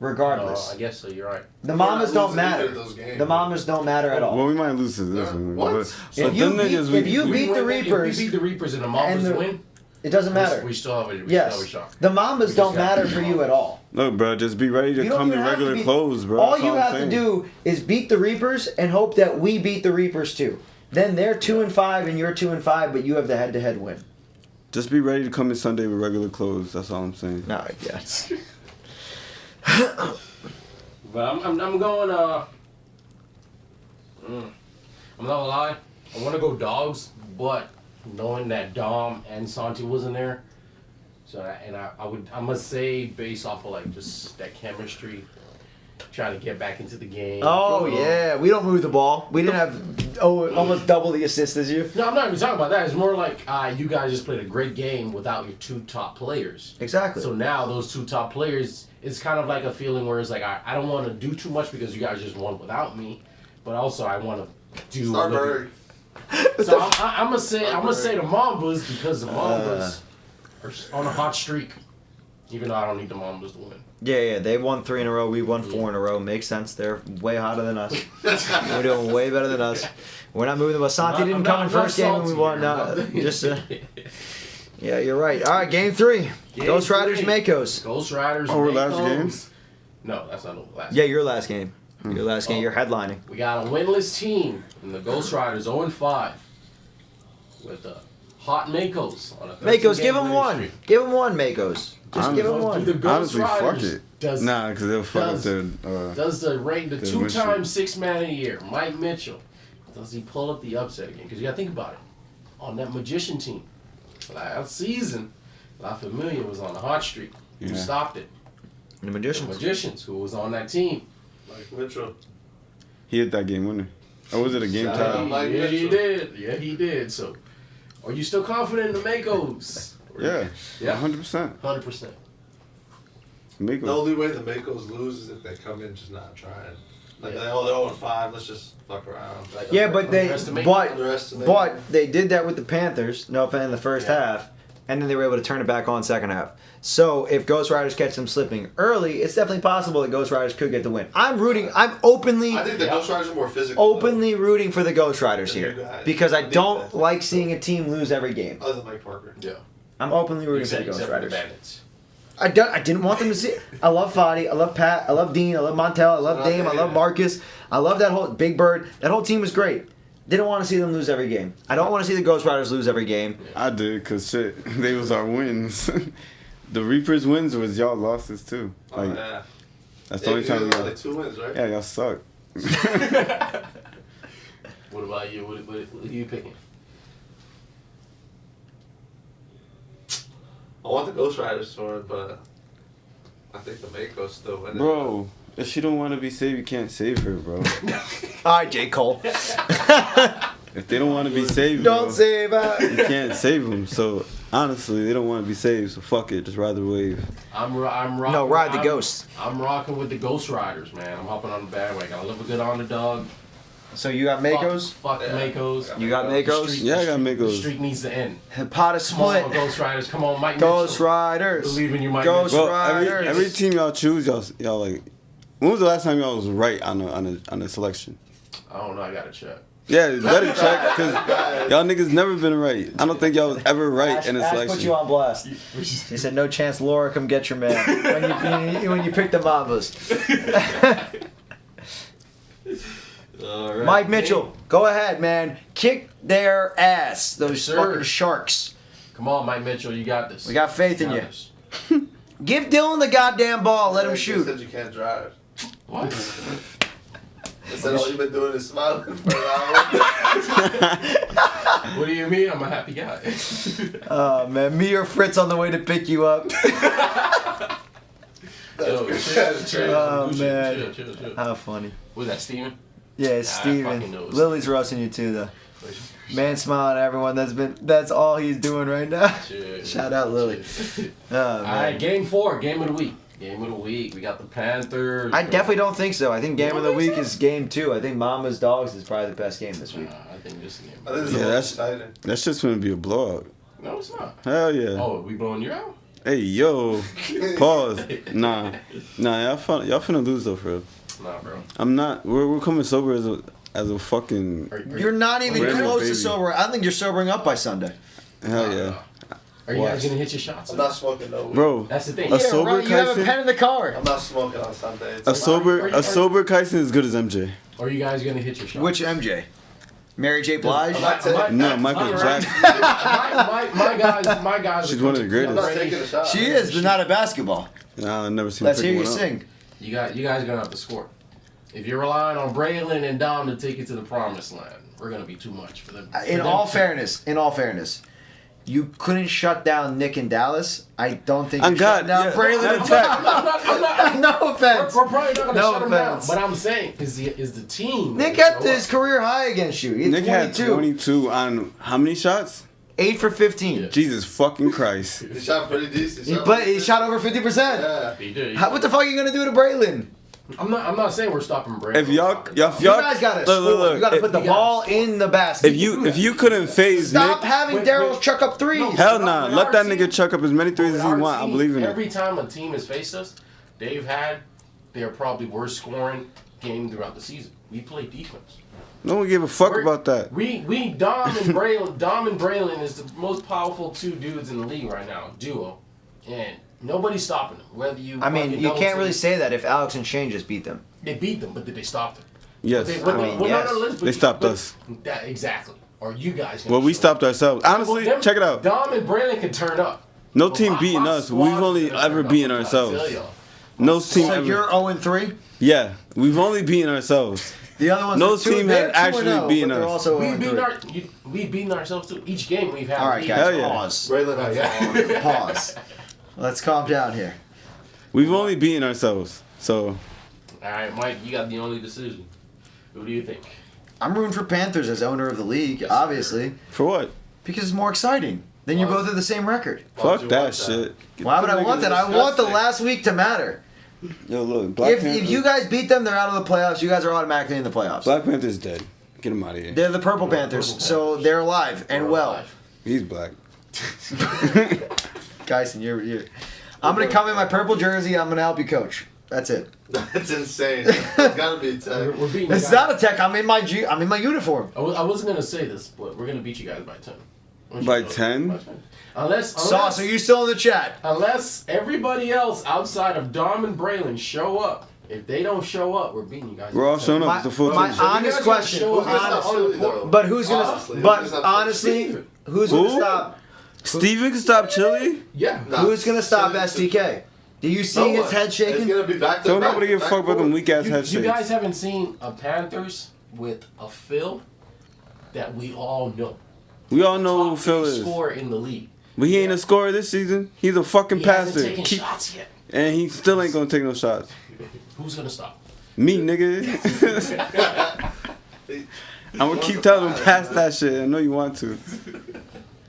regardless. I guess so. You're right. The We're Mamas not don't losing matter. either of those games. The Mamas don't matter at all. Well, we might lose to this Yeah. one. What? But If you them beat- niggas, if you We beat the win- Reapers If we beat the Reapers and the and Mambas the- win, It doesn't matter. we still have a Yes. shot. The Mamas We don't just gotta matter beat for the you Mamas. at all. look, bro, just be ready to You don't come even in have to regular be- clothes, bro. All That's you I'm have to saying. do is beat the Reapers and hope that we beat the Reapers too. Then they're 2-5 and you're 2-5, but you have the head-to-head win. Just be ready to come in Sunday with regular clothes. That's all I'm saying. No, yes. But I'm going. I'm not gonna lie. I want to go dogs, but knowing that Dom and Santi wasn't there, I must say based off of like just that chemistry, trying to get back into the game. Oh yeah, we don't move the ball. We didn't have almost double the assists as you. No, I'm not even talking about that. It's more like you guys just played a great game without your 2 top players. Exactly. So now those 2 top players, it's kind of like a feeling where it's like I don't want to do too much because you guys just won without me, but also I want to do. a little Starberg. bit. So I'm gonna say the Mambas because the Mambas are on a hot streak. Even though I don't need the Mambas to win. Yeah, they won 3 in a row. We won 4 in a row. Makes sense. They're way hotter than us. We're doing way better than us. We're not moving the ball. Santi didn't come in first game and we won. No, just yeah, you're right. All right, game 3. Ghost Riders, 3. Makos. Ghost Riders. Oh, we're last Makos. game? No, that's not the last. Yeah, your last game. Your last game. You're headlining. We got a winless team in the Ghost Riders 0-5 with the hot Makos on a 13-game Makos, give him winning one. streak. Give him one, Makos. Just give him The one. Ghost Honestly, fuck Riders it. does Nah, because they'll fuck up does- their. does the Good 2-time win 6-man of the year, Mike Mitchell, does he pull up the upset again? Because you got to think about it. On that Magician team, last season, La Familia was on a hot streak. Who Yeah. stopped it? The The Magicians. Magicians, who was on that team. Mike Mitchell. He hit that game winner. Or was it a game Shout out tie? Mike Yeah, he Mitchell. did. Yeah, he did. So, are you still confident in the Makos? Yeah, Yeah. 100%. 100%. Mako. The only way the Makos lose is if they come in just not trying. Like, Yeah. they're 0-5, let's just fuck around. Like, Yeah, but they Underestimate- underestimate. but they did that with the Panthers. No offense in the first Yeah. half, and then they were able to turn it back on second half. So if Ghost Riders catch them slipping early, it's definitely possible that Ghost Riders could get the win. I'm openly I think the Yeah. Ghost Riders are more physical. openly rooting for the Ghost Riders Than you here guys. because I I think don't that- like seeing a team lose every game. Other than Mike Parker. Yeah. I'm openly rooting Except, for the Ghost except for the Riders. Bandits. I didn't want them to see. I love Fadi. I love Pat. I love Dean. I love Montel. I love Dame. I love Marcus. I love that whole Big Bird. That whole team was great. Didn't want to see them lose every game. I don't want to see the Ghost Riders lose every game. I did, because shit, they was our wins. The Reapers wins was y'all losses too. Oh, Like, yeah. that's the only time we got got. like 2 wins, right? Yeah, y'all suck. What about you? What are you picking? I want the Ghost Riders to win, but I think the Mako's still winning. Bro, if she don't want to be saved, you can't save her, bro. All right, J. Cole. If they don't want to be saved, Don't bro, save her. you can't save them. So honestly, they don't want to be saved. So fuck it, just ride the wave. I'm rocking. No, ride the ghost. I'm rocking with the Ghost Riders, man. I'm hopping on the bandwagon. I love a good underdog. So you got Makos? Fuck the Makos. You got The Makos? streak- Yeah, I got The Makos. streak needs to end. Pot of Come on, split. Ghost Riders. Come on, Mike Ghost Mitchell. Riders. Believe in you, Mike Ghost Mitchell. Bro, Riders. every team y'all choose, y'all like. When was the last time y'all was right on a selection? I don't know. I gotta check. Yeah, better check because y'all niggas never been right. I don't think y'all was ever right in a Ash put you selection. on blast. He said, "No chance, Laura. Come get your man." when you pick the Mambas. All right. Mike Mitchell, go ahead, man. Kick their ass. Those Yes, sir. fucking sharks. Come on, Mike Mitchell. You got this. We got faith in Got you. this. Give Dylan the goddamn ball. Let him They shoot. said you can't drive. What? They said all you've been doing is smiling for an hour. What do you mean? I'm a happy guy. Oh man, me or Fritz on the way to pick you up. Yo, chill. Oh, Gucci, man. Chill. How funny. Was that Steven? Yeah, it's I fucking know Steven. it's Lily's roasting you too, though. Man smiling at everyone. That's all he's doing right now. Chill. Shout out Lily. Oh, All right, man. game 4, game of the week. Game of the week. We got the Panthers. I definitely don't think so. I think game You of don't the think week so? is game 2. I think Mama's Dogs is probably the best game this week. I think this game. I think this is Yeah, the that's- most exciting. That's just gonna be a blowout. No, it's not. Hell yeah. Oh, we blowing you out? Hey yo, pause. Nah, y'all finna lose though, for real. Nah, bro. I'm not. We're coming sober as a fucking You're not even Random close to baby. sober. I think you're sobering up by Sunday. hell yeah, Are you guys Watch. gonna hit your shots? I'm not smoking no weed. bro. That's the thing. A sober right. You have a Kyson? pen in the car. I'm not smoking on Sunday. It's A like- sober Kyson is good as MJ. Are you guys gonna hit your shots? Which MJ? Mary J. Blige? I'm not taking- No, Michael Jackson. My guys. She's one of the I'm not greatest. taking a shot. She is, but not at basketball. Nah, I've never seen. Let's her hear pick you one up. sing. You guys gonna have to score. If you're relying on Braylon and Dom to take you to the promised land, we're gonna be too much for them. In all fairness, you couldn't shut down Nick in Dallas. I don't think On you shut God, down yeah. Braylon in I'm Texas. I'm not. No offense. We're probably not gonna No shut him down. offense. But I'm saying is the team. Nick gonna had show his up? career high against you. He had Nick had 22. 22 on how many shots? 8 for 15. Yeah. Jesus fucking Christ. He shot pretty decent. He shot over 50%. Yeah. He did. What the fuck are you gonna do to Braylon? I'm not saying we're stopping Braylon. If y'all, You guys gotta score. You gotta put the you ball gotta in the basket. if you couldn't phase Stop Nick, having Wait, Daryl wait. chuck up threes. No. hell nah. With Let our that team- nigga chuck up as many threes as he Our want. I team, believe in it. Every time a team has faced us, they've had their probably worst scoring game throughout the season. We play defense. No one gave a fuck We're- about that. We Dom and Braylon. Dom and Braylon is the most powerful two dudes in the league right now, duo, and nobody's stopping them. Whether you, I mean, fucking you double can't team- really say that if Alex and Shane just beat them. They beat them, but did they stop them? Yes. They, yes. They stopped us. That, exactly. Or you guys? gonna Well, we show stopped up? ourselves. Honestly, Well, them- check it out. Dom and Braylon can turn up. No But team my- beating my us. squad We've is only gonna ever turn up, beaten I tell ourselves. y'all. No team So ever. you're 0-3. Yeah, we've only beaten ourselves. The other ones. No are two, team they're has actually 2-0, beaten but they're us. Also We've beaten ourselves too. Each game we've had. All right, leads. guys. Hell yeah. Pause. Braylon has Pause. Let's calm down here. We've only beaten ourselves. So All right, Mike, you got the only decision. Who do you think? I'm rooting for Panthers as owner of the league, Yes, obviously, for what? because it's more exciting. Then you Why? both have the same record. Why would Fuck you that want shit. Get Why would the I want niggas- that? I want the disgusting. last week to matter. Yo, look, Black If Panther. you guys beat them, they're out of the playoffs. You guys are automatically in the playoffs. Black Panther's dead. Get him out of here. They're the Purple Panthers, Purple so Panthers. they're alive and We're well. alive. He's black. Kyson, you're. I'm gonna come in my purple jersey. I'm gonna help you coach. That's it. That's insane. It's gotta be a tech. We're beating. you It's guys. not a tech. I'm in my I'm in my uniform. I wasn't gonna say this, but we're gonna beat you guys by 10. I want you By to know that. 10? By 10. Unless Sauce, are you still in the chat? unless everybody else outside of Dom and Braylon show up. If they don't show up, we're beating you guys. We're all by 10. showing up. My- It's a full my team. So you honest guys question, gotta show Who's up. gonna stop Chili, though? But who's gonna? Honestly, who's but gonna stop honestly, Chili? who's gonna Who? stop? Steven can stop Chili? Yeah. Nah, Who's gonna stop Chili- STK? Do you see No his one. head It's shaking? gonna be back to Don't back, nobody give a back fuck about them forth. weak ass You head guys shakes. haven't seen a Panthers with a Phil that we all know. We all know who Top Phil eight is. scorer in the league. But he ain't a scorer this season. He's a fucking He passer. hasn't taken shots yet. And he still ain't gonna take no shots. Who's gonna stop? Me, nigga. I'm gonna keep telling him pass that shit. I know you want to.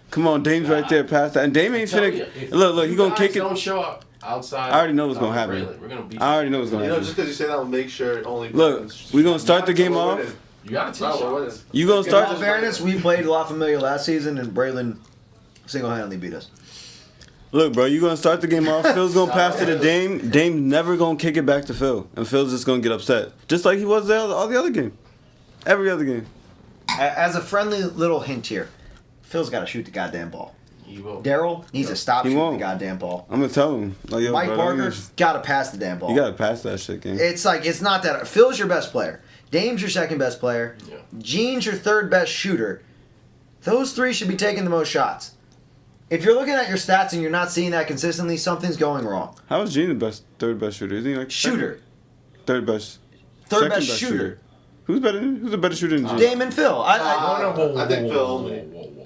Come on, Dame's right there. Pass that. And Dame ain't Tell finna. you, if Look, he you gonna guys kick it. Don't show up outside. I already know what's gonna happen. We're gonna beat I already know what's gonna You know, happen. just because you say that will make sure it only. Look, we gonna start the game off. You gotta take No, we're shots. winning. You gonna In start all fairness, we played La Familia last season, and Braylon single-handedly beat us. Look, bro, you gonna start the game off. Phil's gonna pass to the Dame. Dame never gonna kick it back to Phil, and Phil's just gonna get upset, just like he was all the other game, every other game. As a friendly little hint here, Phil's got to shoot the goddamn ball. He will. Daryl needs to stop He shooting won't. the goddamn ball. I'm gonna tell him, like, yo, Mike bro, Parker's got to pass the damn ball. you gotta pass that shit, game. It's like, it's not that. Phil's your best player. Dame's your second best player. Yeah. Gene's your third best shooter. Those three should be taking the most shots. If you're looking at your stats and you're not seeing that consistently, something's going wrong. How is Gene the third best shooter? Is he like Shooter. third best? Third second best shooter. Who's better? Who's a better shooter than Gene? Dame and Phil. I think Phil only.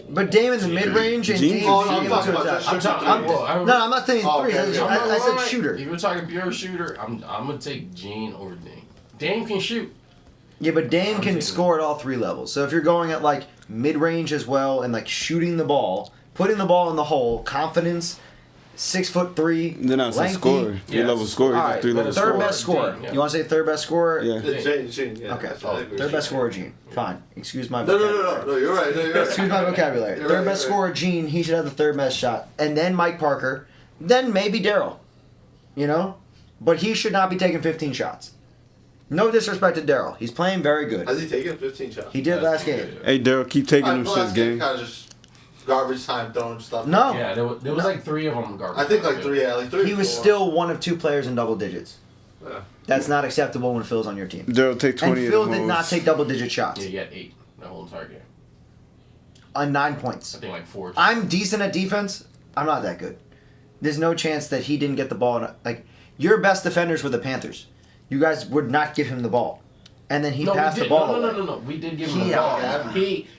But Dame in the mid-range and Gene- Dame Oh, no, being I'm able talking to about attack. just shooting. No, I'm not saying Oh, threes. okay, okay. I said shooter. If you're talking pure shooter, I'm gonna take Gene over Dame. Dame can shoot. Yeah, but Dame I'm can taking- score at all three levels. So if you're going at like mid-range as well and like shooting the ball, putting the ball in the hole, confidence, 6'3", Then I said lengthy. scorer. Three Yes. level scorer. All He's a right, three level third scorer. best scorer. Dame, yeah. You want to say third best scorer? Yeah. Gene, yeah. Okay. I agree. Third best scorer, Gene. Fine. Excuse my No, vocabulary. no, you're right. No, you're right. Excuse my vocabulary. You're Third right, best you're scorer, Gene. He should have the third best shot. And then Mike Parker. Then maybe Daryl. You know? But he should not be taking 15 shots. No disrespect to Daryl. He's playing very good. Has he taken 15 shots? He did last game. Hey, Daryl, keep taking them Last shits, game game. kind of just garbage time throwing stuff. No. Yeah, there was like three of them garbage. I think like three. Yeah, like three. He or was four. still one of two players in double digits. Yeah. That's not acceptable when Phil's on your team. Daryl, take And 20 Phil of the did not most. take double-digit shots. Yeah, he had 8 the whole entire game. On 9 points. I think like 4. I'm decent at defense. I'm not that good. There's no chance that he didn't get the ball. Like, your best defenders were the Panthers. You guys would not give him the ball. And then he passed the ball away. No. We did give him the Yeah. ball.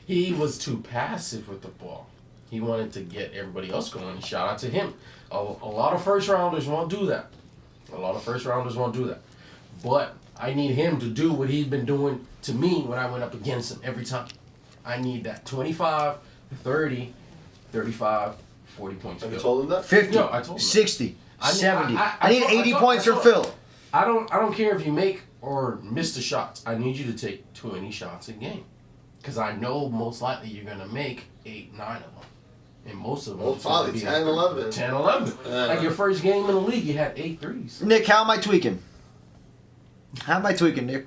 He was too passive with the ball. He wanted to get everybody else going. Shout out to him. A lot of first rounders won't do that. But I need him to do what he's been doing to me when I went up against him every time. I need that 25, 30, 35, 40 points. Have you Phil. told him that? 50, No, I told him that. 60, I need- 70. I I need told- 80 I points for told- Phil. I don't care if you make or miss the shots. I need you to take 20 shots a game. Because I know most likely you're going to make 8, 9 of them. And most of them Well, it's gonna probably be 10, 11. 10, 11. Yeah. Like your first game in the league, you had 8 threes. Nick, how am I tweaking? How am I tweaking, Nick?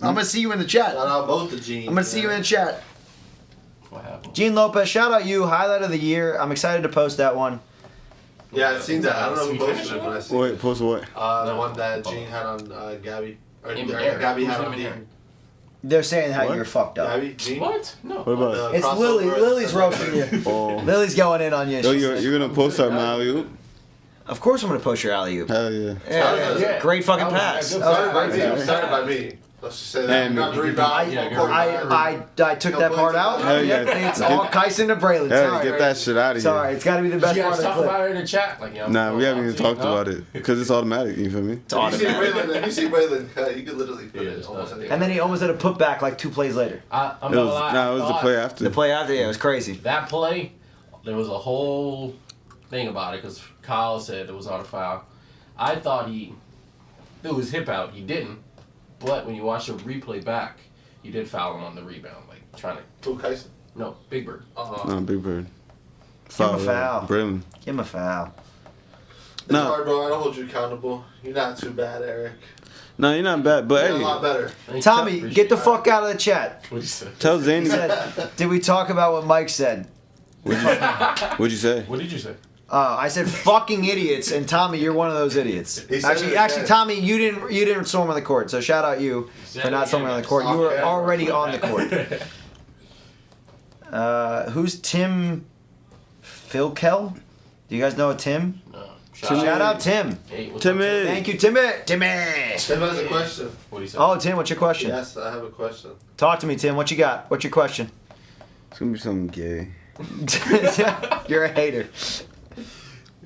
I'm going to see you in the chat. Shout out both the Gene. I'm going to see you in the chat. What happened? Gene Lopez, shout out you. Highlight of the year. I'm excited to post that one. Yeah, I've seen that. I don't know who We posted finished it, but I seen Wait, it. post what? The one that Gene had on Gabby. Or Him and Eric. Gabby Who's had him on and Dean. Eric? They're saying how What? you're fucked up. Gabby, Gene. What? No. What about? The It's crossover Lily. and Lily's stuff. roasting you. Oh. Lily's going in on you. Yo, She you're said- gonna post our alley oop? Of course I'm going to post your alley-oop. Hell yeah. Yeah. Great fucking That was- pass. that was Started by good. me. Yeah. Started by me. Let's just say that. And- Not the rebound. Yeah, Court I took that part out. Hell yeah. It's all Kyson to Braylon. Hell, Sorry. get that shit out of Sorry, here. it's got to be the Did best you part guys of the talk clip. about it in the chat? Like, yeah, Nah, we haven't even talked no? about it because it's automatic. You feel me? It's If you see automatic. Braylon, if you see Braylon cut, you could literally put Yeah, it almost anything. And then he almost had a putback like 2 plays later. I'm It not was, lie. nah, it was the I play thought after. The play after, yeah, it was crazy. That play, there was a whole thing about it because Kyle said it was not a foul. I thought he threw his hip out. He didn't. But when you watch the replay back, he did foul him on the rebound, like trying to. Who, Kyson? No, Big Bird. Nah, Big Bird. Give him a foul. Brilliant. Give him a foul. It's No. hard, bro. I don't hold you accountable. You're not too bad, Eric. Nah, you're not bad, but You're a lot hey, better. Thanks, Tommy, appreciate get the it. fuck out of the chat. What'd you say? tell He Zany. said, did we talk about what Mike said? What'd you say? What did you say? I said fucking idiots, and Tommy, you're one of those idiots. He said Actually, it actually, again. Tommy, you didn't storm on the court, so shout out you said for it not again, storming on the guys. court. You were Okay. already on the court. Who's Tim Philkel? Do you guys know a Tim? No. Shout out Tim. Hey, what's Timmy. up, Tim? Thank you, Timmy. Timmy. Tim has a question. What do you say? Oh, Tim, what's your question? Yes, I have a question. Talk to me, Tim. What you got? What's your question? It's gonna be something gay. You're a hater.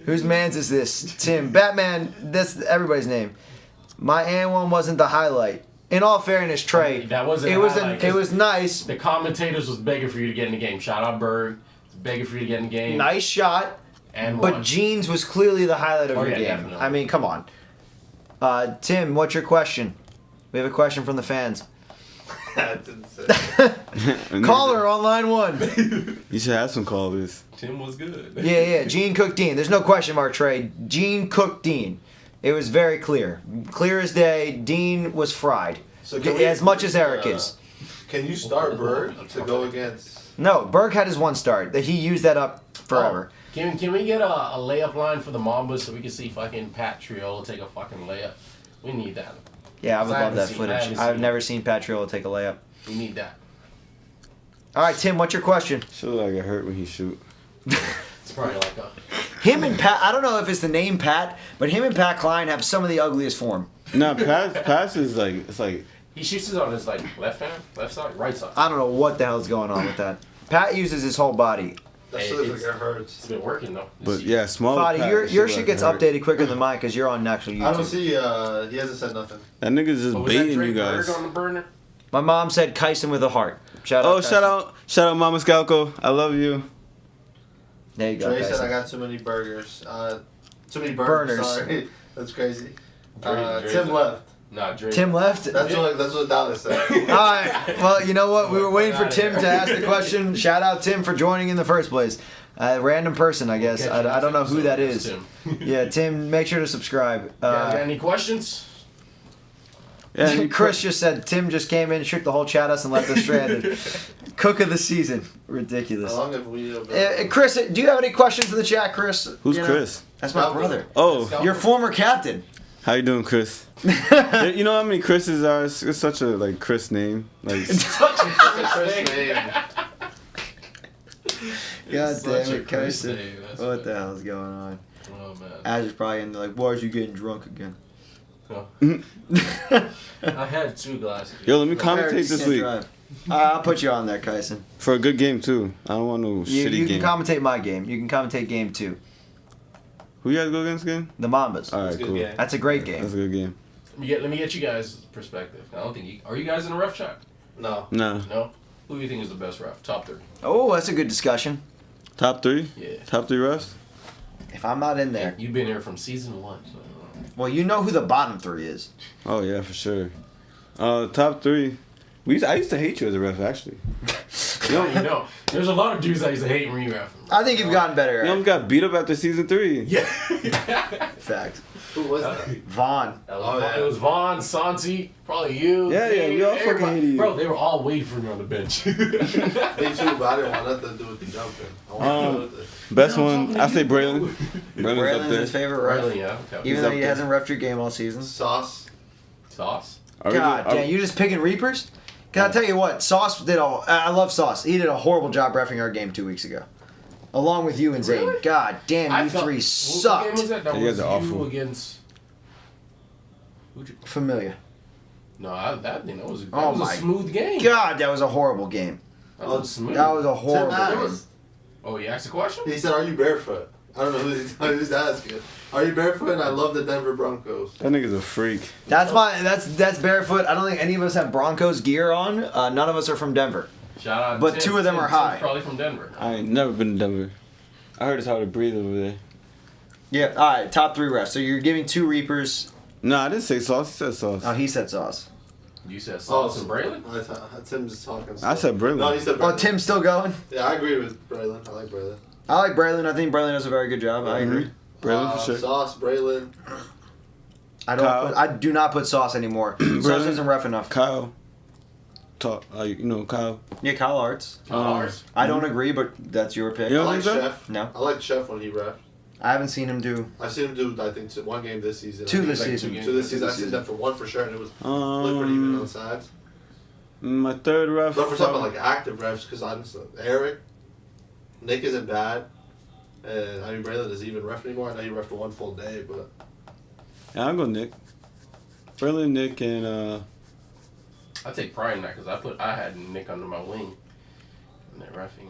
Whose man's is this? Tim. Batman, that's everybody's name. My and one wasn't the highlight. In all fairness, Trey, That wasn't it a was highlight, it was nice. The commentators was begging for you to get in the game. Shout out Berg. Begging for you to get in the game. Nice shot. And But won. Jeans was clearly the highlight of Oh, your yeah, game. definitely. I mean, come on. Tim, what's your question? We have a question from the fans. That's insane. Caller on line 1. You should have some callers. Tim was good. Yeah. Gene Cook Dean. There's no question mark, Trey. Gene Cook Dean. It was very clear. Clear as day. Dean was fried. So can we- As much as Eric is. Can you start Bird to go against? No, Berg had his one start. He used that up forever. Can we get a layup line for the Mambas so we can see fucking Pat Triola take a fucking layup? We need that. Yeah, I would I love haven't that seen- I footage. haven't I've seen never seen Pat Triola take a layup. We need that. All right, Tim, what's your question? Should look like it hurt when he shoot. It's probably like a. Him and Pat, I don't know if it's the name Pat, but him and Pat Klein have some of the ugliest form. Nah, pass is like it's like He shoots it on his like left hand, left side, right side. I don't know what the hell's going on with that. Pat uses his whole body. That Hey, shit looks it's- like it hurts. It's been working though. but yeah, small. Fadi, Pat, your it shit like gets it hurt. updated quicker than mine because you're on actual YouTube. I don't see. He hasn't said nothing. That nigga's just Oh, was that baiting Drake you guys. Berg on the burner? My mom said Kyson with a heart. Shout out. Oh, shout out Mama Scalco. I love you. There you go, Trey said I Kyson. got too many burgers. Too many burners. Burners. Sorry, that's crazy. Drake- Tim left. Nah, Drake. Tim left. That's what Dallas said. All right. Well, you know what? We were waiting for Tim to ask the question. Shout out Tim for joining in the first place. Random person, I guess. Catch you I don't know next who that episode, is. Tim. Yeah, Tim, make sure to subscribe. You guys got any questions? Yeah, Chris just said Tim just came in, shook the whole chat us, and left us stranded. Cook of the season. Ridiculous. How long have we? Chris, do you have any questions in the chat, Chris? Who's You know, Chris? That's my brother. Oh, Your former captain. how you doing, Chris? You know how many Chris's are? It's such a like Chris name. Like Chris name. God Such damn a it, Chris Kyson. name, that's What the hell is going on? Oh man. Ash is probably in there like, why is you getting drunk again? I had 2 glasses. yo, let me Eric, commentate you this can't week drive. I'll put you on there, Kyson. for a good game too. I don't want no You shitty can game. commentate my game. You can commentate game 2. Who you guys go against again? The Mambas. All right, Good cool. game. That's a great That's game. a good game. Let me get you guys' perspective. I don't think you are you guys in a ref chat? No. Nah, No. Who do you think is the best ref? Top 3. Oh, that's a good discussion. top 3. Yeah. Top 3 refs. If I'm not in there. You've been here from season 1. So. Well, you know who the bottom 3 is. Oh yeah, for sure. Top 3. I used to hate you as a ref actually. You know, there's a lot of dudes I used to hate when you ref. I think you've gotten better. You almost got beat up after season 3. Yeah. Fact. Who was that? Vaughn. It was Vaughn, Santi, probably you. Yeah, Dave, we all fucking everybody. hated you. Bro, they were all waiting for me on the bench. Me too, but I didn't want nothing to do with the jumping. I wanted to do with the- Best one, I say Braylon. Braylon's up Braylon's there. his favorite ref. Really, yeah. Okay. Even though up he there. hasn't refed your game all season. Sauce. Sauce. Are we God good? damn, you just picking Reapers? Can I tell you what? Sauce did I love Sauce. He did a horrible job refing our game 2 weeks ago. Along with you and Zane. Really? God damn, you felt- three What game sucked. was that? That You was guys are you awful. against. Who'd you? Familiar. No, that was Oh a my smooth game. God, that was a horrible game. That was smooth. That was a Tim horrible game. asked. Oh, you asked a question? He said, "Are you barefoot?" I don't know who's asking. Are you barefoot? And I love the Denver Broncos. That nigga's a freak. That's barefoot. I don't think any of us have Broncos gear on. None of us are from Denver. Shout out. But Tim. 2 of them are Tim's high. Probably from Denver. I ain't never been to Denver. I heard it's hard to breathe over there. Yeah. All right. Top 3 refs. So you're giving 2 Reapers. No, I didn't say sauce. He said sauce. Oh, he said Sauce. You said Sauce and Braylon? Tim's just talking. I said Braylon. No, he said Oh, Braylon. Tim's still going. Yeah, I agree with Braylon. I like Braylon. I like Braylon. I think Braylon does a very good job. I agree. Braylon for sure. Sauce, Braylon. Kyle. I do not put Sauce anymore. Sauce Braylon. doesn't ref enough. Kyle. Talk. Kyle. Yeah, Kyle Arts. Ours? I don't agree, but that's your pick. You I don't like think so? Chef. No, I like Chef when he ref. I haven't seen him do. I've seen him do, I think, 1 game this season. 2 this like season. 2 games. 2 this season. I've seen that for 1 for sure, and it was looked pretty even on the sides. My third ref. But for talking about like active refs, because honestly, Eric, Nick isn't bad, and I mean Braylon doesn't even ref anymore. I know he refed 1 full day, but Yeah, I'll go Nick. Braylon, Nick, and I take pride in that because I had Nick under my wing. And then reffing.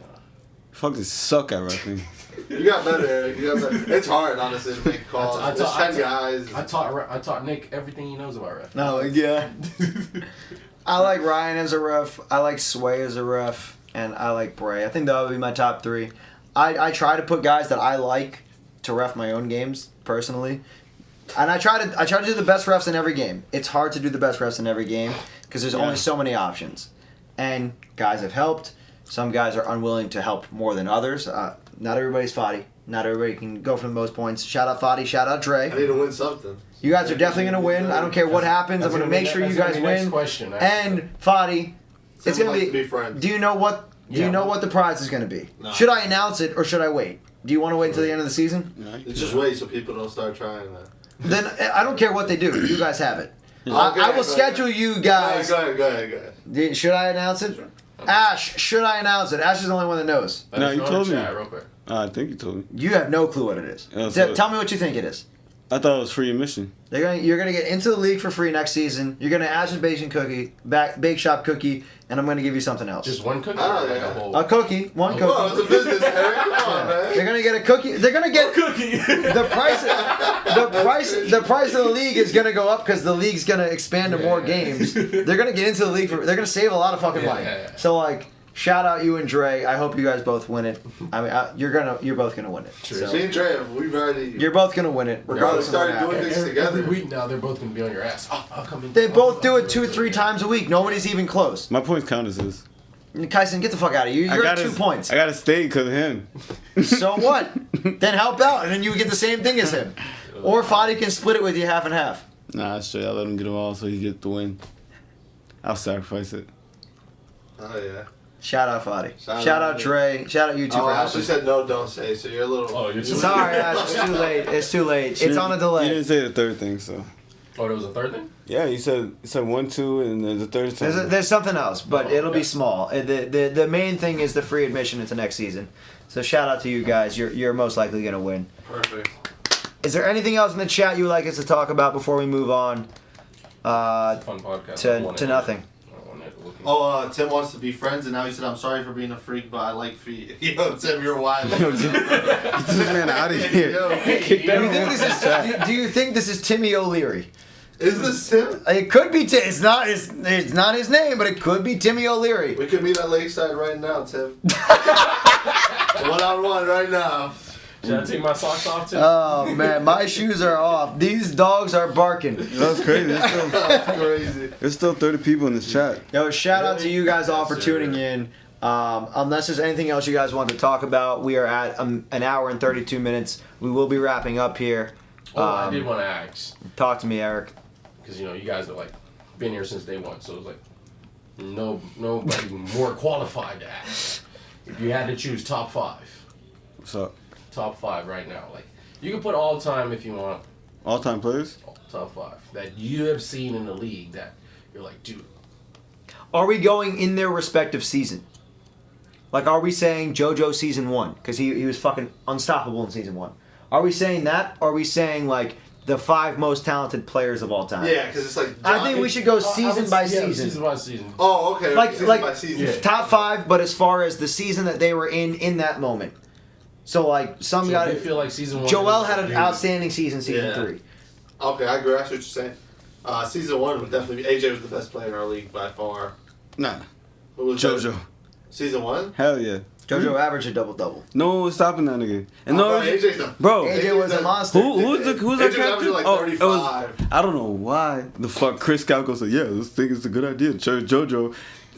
Fucking suck at reffing. You got better, Eric. You got better. It's hard, honestly, to make calls. There's 10 guys. I taught Nick everything he knows about ref. No, yeah. I like Ryan as a ref. I like Sway as a ref, and I like Bray. I think that would be my top 3. I try to put guys that I like to ref my own games personally, and I try to do the best refs in every game. It's hard to do the best refs in every game because there's only so many options, and guys have helped. Some guys are unwilling to help more than others. Not everybody's Foddy. Not everybody can go for the most points. Shout out Foddy. Shout out Dre. I need to win something. You guys are definitely going to win. I don't care what happens. I'm going to make sure you guys win. Question, and Foddy, it's going to to be friends. Do you know what? Do you know what the prize is going to be? No. Should I announce it or should I wait? Do you want to wait until the end of the season? Just wait so people don't start trying that. Then I don't care what they do. You guys have it. Yeah. I will schedule you guys. Go ahead. Should I announce it? Ash, should I announce it? Ash is the only one that knows. No, you told me. Real quick. I think you told me. You have no clue what it is. Tell me what you think it is. I thought it was free admission. You're gonna get into the league for free next season. You're gonna Ash's bake shop cookie, and I'm gonna give you something else. Just one cookie? Oh, or like yeah. a whole... A cookie, one cookie. Whoa, it's a business, Eric. Come on, man. They're gonna get a cookie. They're gonna get cookie. the price of the league is gonna go up because the league's gonna expand to more games. They're gonna get into the league. They're gonna save a lot of fucking money. So like, shout out you and Dre. I hope you guys both win it. I mean, you're both gonna win it. So. Me and Dre, we've already. You're both gonna win it, regardless of what started doing happens. things together. Every week now, they're both going to be on your ass. Oh, I'll come in. They both do it 2-3 times a week. Nobody's even close. My points count as his. Kyson, get the fuck out of here. You're at 2 points. I got to stay because of him. So what? Then help out, and then you get the same thing as him. Or Foddy can split it with you half and half. Nah, straight. I'll let him get them all so he get the win. I'll sacrifice it. Oh, yeah. Shout out Foddy. Shout out Dre. Shout out you two for Ashley helping. said no, don't say, so you're a little. Oh, you're too Sorry, Ash. It's too late. It's too late. It's on a You delay. didn't say the third thing, so. Oh, there was a third thing? Yeah, you said 1, 2, and there's a third thing. There's something else, but it'll be small. The main thing is the free admission into next season. So shout out to you guys. You're most likely gonna win. Perfect. Is there anything else in the chat you would like us to talk about before we move on? Fun podcast. To nothing. Oh, Tim wants to be friends, and now he said, "I'm sorry for being a freak, but I like feet." Yo, Tim, you're wild. Get this man out of here. Yo, Do you think this is Timmy O'Leary? is this Tim? It could be. It's not his name, but it could be Timmy O'Leary. We could meet at Lakeside right now, Tim. 1-on-1 right now. Should I take my socks off too? Oh man, my shoes are off. These dogs are barking. That's crazy. There's still 30 people in this chat. Yo, shout out to you guys all for tuning in. Unless there's anything else you guys want to talk about, we are at an hour and 32 minutes. We will be wrapping up here. I did want to ask. Talk to me, Eric. Because you guys are like been here since day one, so it's like nobody more qualified to ask. If you had to choose top 5. What's up? Top 5 right now. Like you can put all time if you want. All-time players? Top 5 that you have seen in the league that you're like, dude. Are we going in their respective season? Like, are we saying JoJo season 1? Because he was fucking unstoppable in season 1. Are we saying that? Or are we saying, like, the 5 most talented players of all time? Yeah, because it's like. I think we should go season by season. Season by season. Oh, okay. Like, season like by season. Yeah. top 5, but as far as the season that they were in that moment. So, like, some So guy. you feel like season 1. Joel had an outstanding season Yeah. 3. Okay, I agree. I see what you're saying. Season 1 would definitely be. AJ was the best player in our league by far. Nah. Who was JoJo. Season 1? Hell yeah. JoJo averaged a double-double. No one was stopping that nigga. And Bro, no, AJ's the. bro. AJ was a monster. Who's our AJ captain? averaging like Oh, it 35. was. I don't know why the fuck Chris Calco said, yeah, this thing is a good idea. JoJo.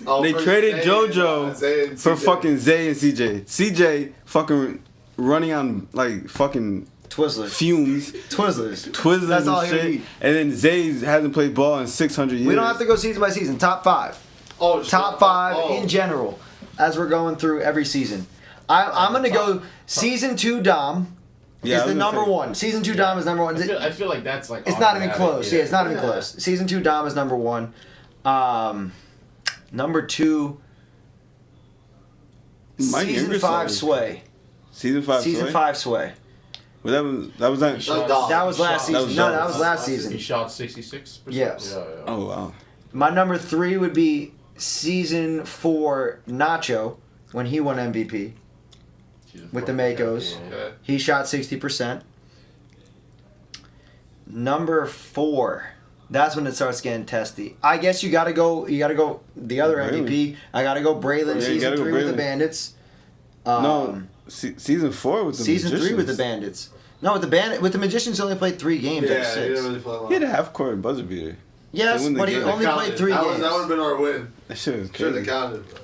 Oh, They for traded Zay, JoJo Zay and for CJ. fucking Zay and CJ. CJ fucking running on like fucking Twizzlers. fumes, Twizzlers. Twizzlers That's all and he would shit. eat. And then Zay hasn't played ball in 600 years. We don't have to go season by season. Top 5. Oh, just Top 5 oh. in general as we're going through every season. I'm going to go season 2 Dom Yeah, I is was the gonna number say- 1. Season 2 Dom is number 1. I feel like that's like. It's not even automatic, close. Yeah, it's not even Yeah. close. Season 2 Dom is number 1. Number 2, Mike season Ingersoll 5 was- Sway. Season 5. Season Sway? 5 Sway. Well, that was not. Dom. That was last That season. was No, Dom. that was last He season. shot 66%. Yes. Yeah. Oh wow. My number 3 would be season 4 Nacho. when he won MVP with the Makos. Okay. He shot 60%. Number 4. That's when it starts getting testy. I guess you gotta go the other MVP. I gotta go Braylon, Yeah, you season gotta go 3 with the Braylon. Bandits. No, season 4 with the Season 3 with the Magicians. Bandits. No, with the Magicians, he only played 3 games out of Yeah, he 6. didn't really play a lot. He had a half-court buzzer beater. Yes, They win the but he game. only played 3 games. That would have been our win. That shit was Should crazy. have counted. But.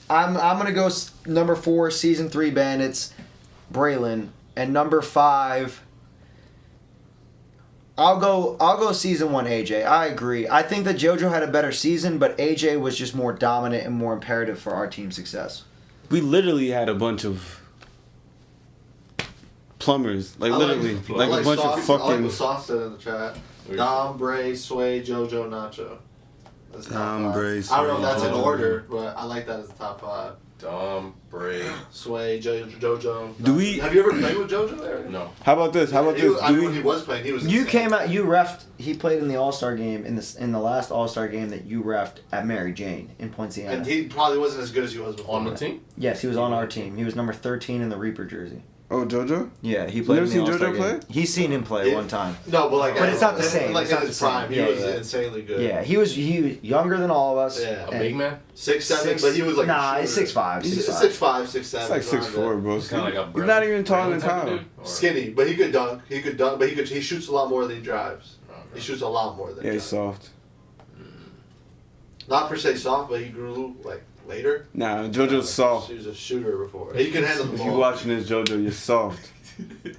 I'm gonna go number 4, season 3 Bandits, Braylon, and number 5. I'll go season 1 AJ. I agree. I think that JoJo had a better season, but AJ was just more dominant and more imperative for our team's success. We literally had a bunch of plumbers, like literally, like a bunch of I like fucking. what Sauce said in the chat. Dom, Bray, Sway, JoJo, Nacho. That's the top Dom, 5. Bray, I don't know if Sway, that's in Jojo. order, but I like that as the top 5. Dom, Bray. Sway, JoJo. Do we- Have you ever played with JoJo there? No. How about this? How about He this? was- I mean, when he was playing, he was. You insane. came out. You refed. He played in the All-Star game in the last All-Star game that you refed at Mary Jane in Poinciana. And he probably wasn't as good as he was before. On the team? Yes, he was on our team. He was number 13 in the Reaper jersey. Oh, JoJo? Yeah, he played never in the seen All-Star JoJo game. play? He's seen him play Yeah. one time. No, but like, But it's not the same. Like It's in not his the same. prime, Yeah, he was yeah. insanely good. Yeah, he was younger than all of us. Yeah. A and- big man? 6'7", but he was like. Nah, he's 6'5". He's 6'5". 6'5", 6'7". It's like 6'4", bro. He's kind of like a He's not even taller than Braylon type of Kyle. dude, or- Skinny, but he could dunk. But he shoots a lot more than he drives. He shoots a lot more than. Yeah, he he's drives. soft. Not per se soft, but he grew like later. Nah, JoJo's soft. He was a shooter before. He can handle the If ball. you watching this, JoJo, you're soft.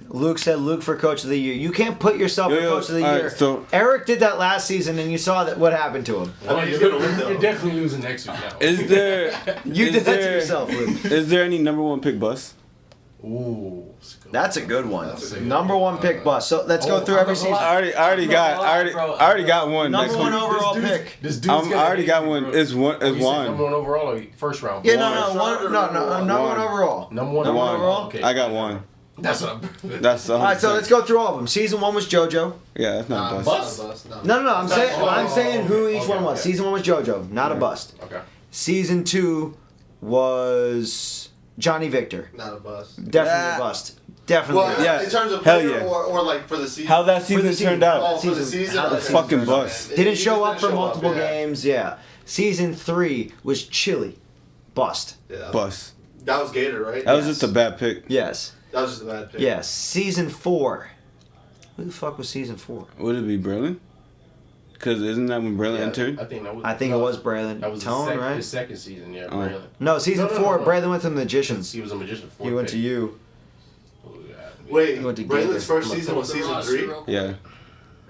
Luke said Luke for Coach of the Year. You can't put yourself for Coach of the alright, Year. so Eric did that last season, and you saw what happened to him. I mean, he's gonna win though. You're definitely losing next week now. is there You is did that to there- yourself, Luke. Is there any number 1 pick bust? Ooh. That's a good one. That's a good Number 1 pick bust. So let's go through every season. I already got one. Number Next 1 week. overall This dude's- pick. This dude's I gonna already hate got me, one. bro. It's one. Oh, It's you said one. number 1 overall or first round? Yeah, One. number 1 overall. Number 1 Number One. overall? Okay. I got one. That's what I'm. That's All right, so let's go through all of them. Season 1 was JoJo. Yeah, that's not a bust. Bust? No, I'm saying Oh, I'm saying who each okay, one was. okay. Season 1 was JoJo, not a bust. Okay. Season 2 was Johnny Victor. Not a bust. Definitely Yeah. a bust. Definitely. Well, a bust. Yes. in terms of Hell player yeah. or like for the season. How that For season the season. turned out? Oh, for the season- season. how the okay. season Fucking turned out, bust. man. Didn't He show just up for show multiple yeah. games. Yeah. Season 3 was Chili. Bust. Yeah, Bust. that was Gator, right? That was Yes. just a bad pick. Yes. That was just a bad pick. Yes. Season 4. Who the fuck was season 4? Would it be Braylon? Because isn't that when Braylon Yeah, entered? I think that was. I think it was Braylon. That was Tone, his right? second season, yeah. Oh. Braylon. No, season No, no, 4. no, no. Braylon went to the Magicians. He was a magician. He went to you. Wait, He went to Braylon's Gator. first season was season 3. Yeah.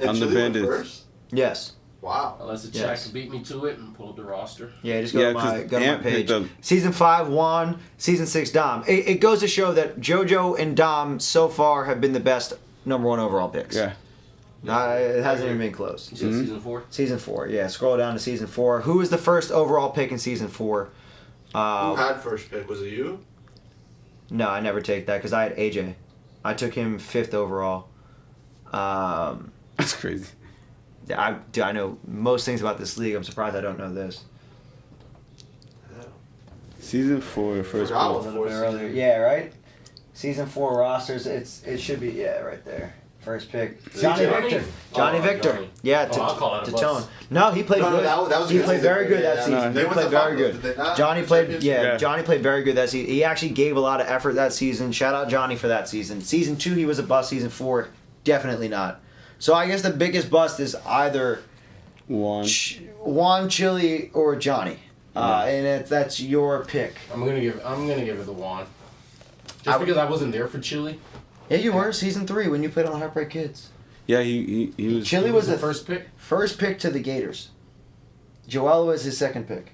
And On the Chili went Bandits. first? Yes. Wow. Unless the Yes. chat can beat me to it and pull up the roster. Yeah, just go Yeah, to my 'cause go to my Ant page. picked up- Season 5 Juan, season 6 Dom. It goes to show that JoJo and Dom so far have been the best number 1 overall picks. Yeah. It hasn't even been close. You said Mhm. season 4? Season 4, yeah. Scroll down to season 4. Who was the first overall pick in season 4? Who had first pick? Was it you? No, I never take that because I had AJ. I took him 5th overall. That's crazy. I know most things about this league. I'm surprised I don't know this. Season 4, first Forgot pick. what fourth Earlier. season. Yeah, right? Season 4 rosters, it should be, yeah, right there. First pick. Johnny Johnny? Victor. Johnny Oh, Victor. Johnny. Yeah, Oh, I'll call that a to bust. Tone. No, he played No, good. that was a He good played season. very good Yeah, that season. no, He they went played to very finals, good. did they not? Johnny played, Championship? yeah, Yeah. Johnny played very good that season. He actually gave a lot of effort that season. Shout out Johnny for that season. Season 2, he was a bust. Season 4, definitely not. So I guess the biggest bust is either One. Juan, Chili, or Johnny. And that's your pick. I'm gonna give it the Juan. Just I- because I wasn't there for Chile. Yeah, you were. Season 3 when you played on Heartbreak Kids. Yeah, he was. Chili He was the the first pick. first pick to the Gators. Joel was his second pick.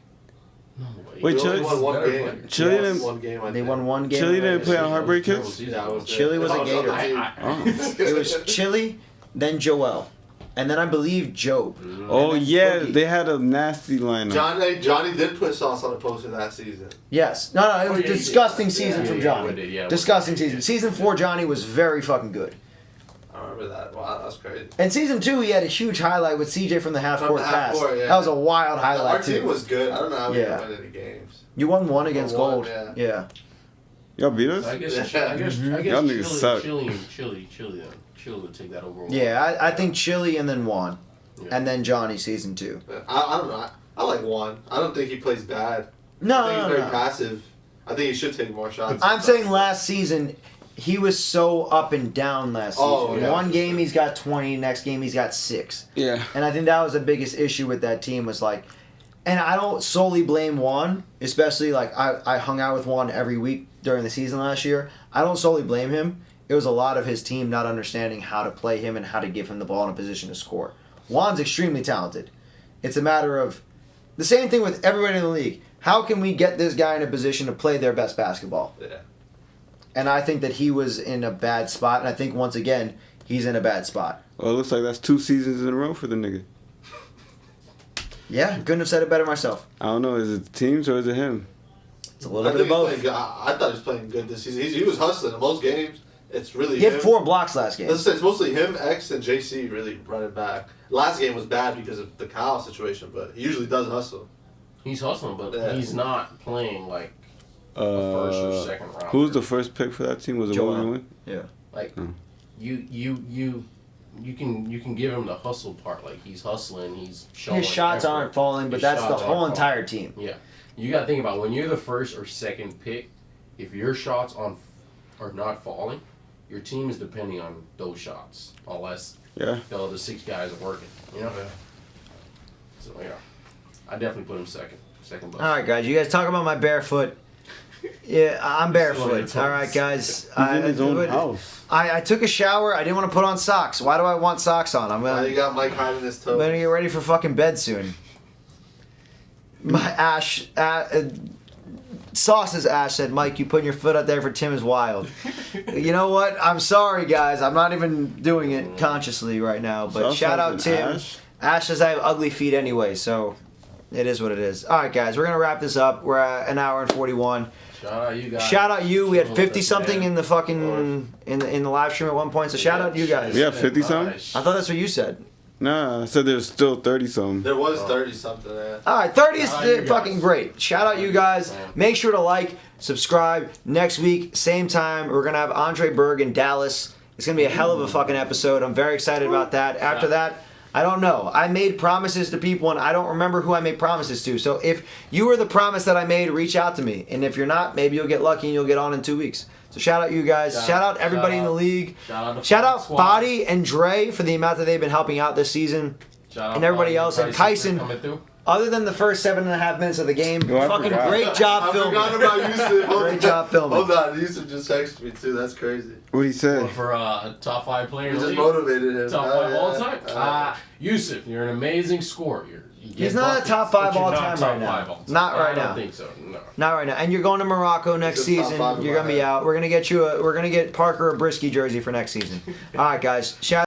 No way. Wait, They only Chili- won one Better game. player. Chili Yes, didn't- one game. I They think. won one game. Chili didn't play on Heartbreak Terrible Kids? season. Yeah, it was Chili was a on the Gator. team. Oh. It was Chili, then Joel, and then I believe Job. Oh And then yeah, Boogie. they had a nasty lineup. Johnny did put sauce on a poster that season. Yes. No, it was Oh, yeah, a he did. disgusting season Yeah, from yeah, Johnny. we did, yeah, we disgusting did, season. yeah. Season 4 Johnny was very fucking good. remember that. Wow, that's crazy. In season 2, he had a huge highlight with CJ from the half From court the half pass. court, yeah. That was a wild Our highlight team too. was good. I don't know how we Yeah. didn't win any games. You won one against Won, Gold. yeah. Yeah. Y'all beat us? So I guess Yeah. I guess Y'all niggas suck. Chile would take that over. Yeah, I think Chili and then Juan. Yeah. And then Johnny season 2. But I don't know. I like Juan. I don't think he plays bad. No, I think no, he's very no. passive. I think he should take more shots. I'm saying last season, he was so up and down last season. Oh, yeah. One game he's got 20, next game he's got 6. Yeah. And I think that was the biggest issue with that team was like, and I don't solely blame Juan, especially like I hung out with Juan every week during the season last year. I don't solely blame him. It was a lot of his team not understanding how to play him and how to give him the ball in a position to score. Juan's extremely talented. It's a matter of the same thing with everybody in the league. How can we get this guy in a position to play their best basketball? Yeah. And I think that he was in a bad spot, and I think once again he's in a bad spot. Well, it looks like that's 2 seasons in a row for the nigga. Yeah, couldn't have said it better myself. I don't know. Is it the teams or is it him? It's a little I bit of think he's both. playing good. I thought he was playing good this season. He was hustling in most games. It's really He had him. 4 blocks last game. Let's say it's mostly him, X, and JC really running back. Last game was bad because of the Kyle situation, but he usually does hustle. He's hustling, but Yeah. he's not playing like a first or second round. Who was the first pick for that team? Was it Joel. William? Yeah. Like Hmm. you can give him the hustle part. Like he's hustling, he's showing. His shots effort. aren't falling, but His that's the shots whole aren't entire team. Yeah, you got to think about when you're the first or second pick. If your shots are not falling, your team is depending on those shots, unless Yeah. the other 6 guys are working. You know. So yeah, I definitely put him second. Second best. All right, guys. You guys talk about my barefoot. Yeah, I'm barefoot. Still All on your right, toes. guys. He's in his own house. I took a shower. I didn't want to put on socks. Why do I want socks on? I'm Now you gonna got Mike hiding his I'm toes. gonna get ready for fucking bed soon. My Sauce's Ash said, Mike, you putting your foot out there for Tim is wild. You know what? I'm sorry, guys. I'm not even doing it consciously right now. But Sauce shout has out an Tim. Ash? Ash says I have ugly feet anyway, so it is what it is. All right, guys. We're going to wrap this up. We're at an hour and 41. Shout out you guys. Shout out you. We had Oh, 50 that's something bad. in the fucking in the live stream at one point. So shout out you guys. We have 50 something? Nice. I thought that's what you said. Nah, I said there's still 30 something. There was 30 something there. All right, 30 is Shout out you guys. fucking great. Shout out you guys. Man. Make sure to like, subscribe. Next week, same time, we're going to have Andre Berg in Dallas. It's going to be a hell of a fucking episode. I'm very excited about that. After that, I don't know. I made promises to people, and I don't remember who I made promises to. So if you were the promise that I made, reach out to me. And if you're not, maybe you'll get lucky and you'll get on in 2 weeks. So shout out you guys. Shout out everybody in the league. Shout out Body and Dre for the amount that they've been helping out this season. Shout out and everybody Bobby else, and Tyson Kyson. for coming through. Other than the first 7.5 minutes of the game, Yo, I fucking forgot. great job I filming. forgot about Yusuf. Hold Great on. job filming. Hold on, Yusuf just texted me too. That's crazy. What'd he say? Well, for a top 5 player You in the just league. motivated him. Top Oh, 5 yeah. all time? Yusuf, you're an amazing scorer. You get He's not a buckets, top but 5 you're all not time top right now. 5 all time. Not right I now. don't think so. No. Not right now. And you're going to Morocco next He's a top season. five in You're my gonna be head. out. We're gonna get Parker a Brisky jersey for next season. All right, guys. Shout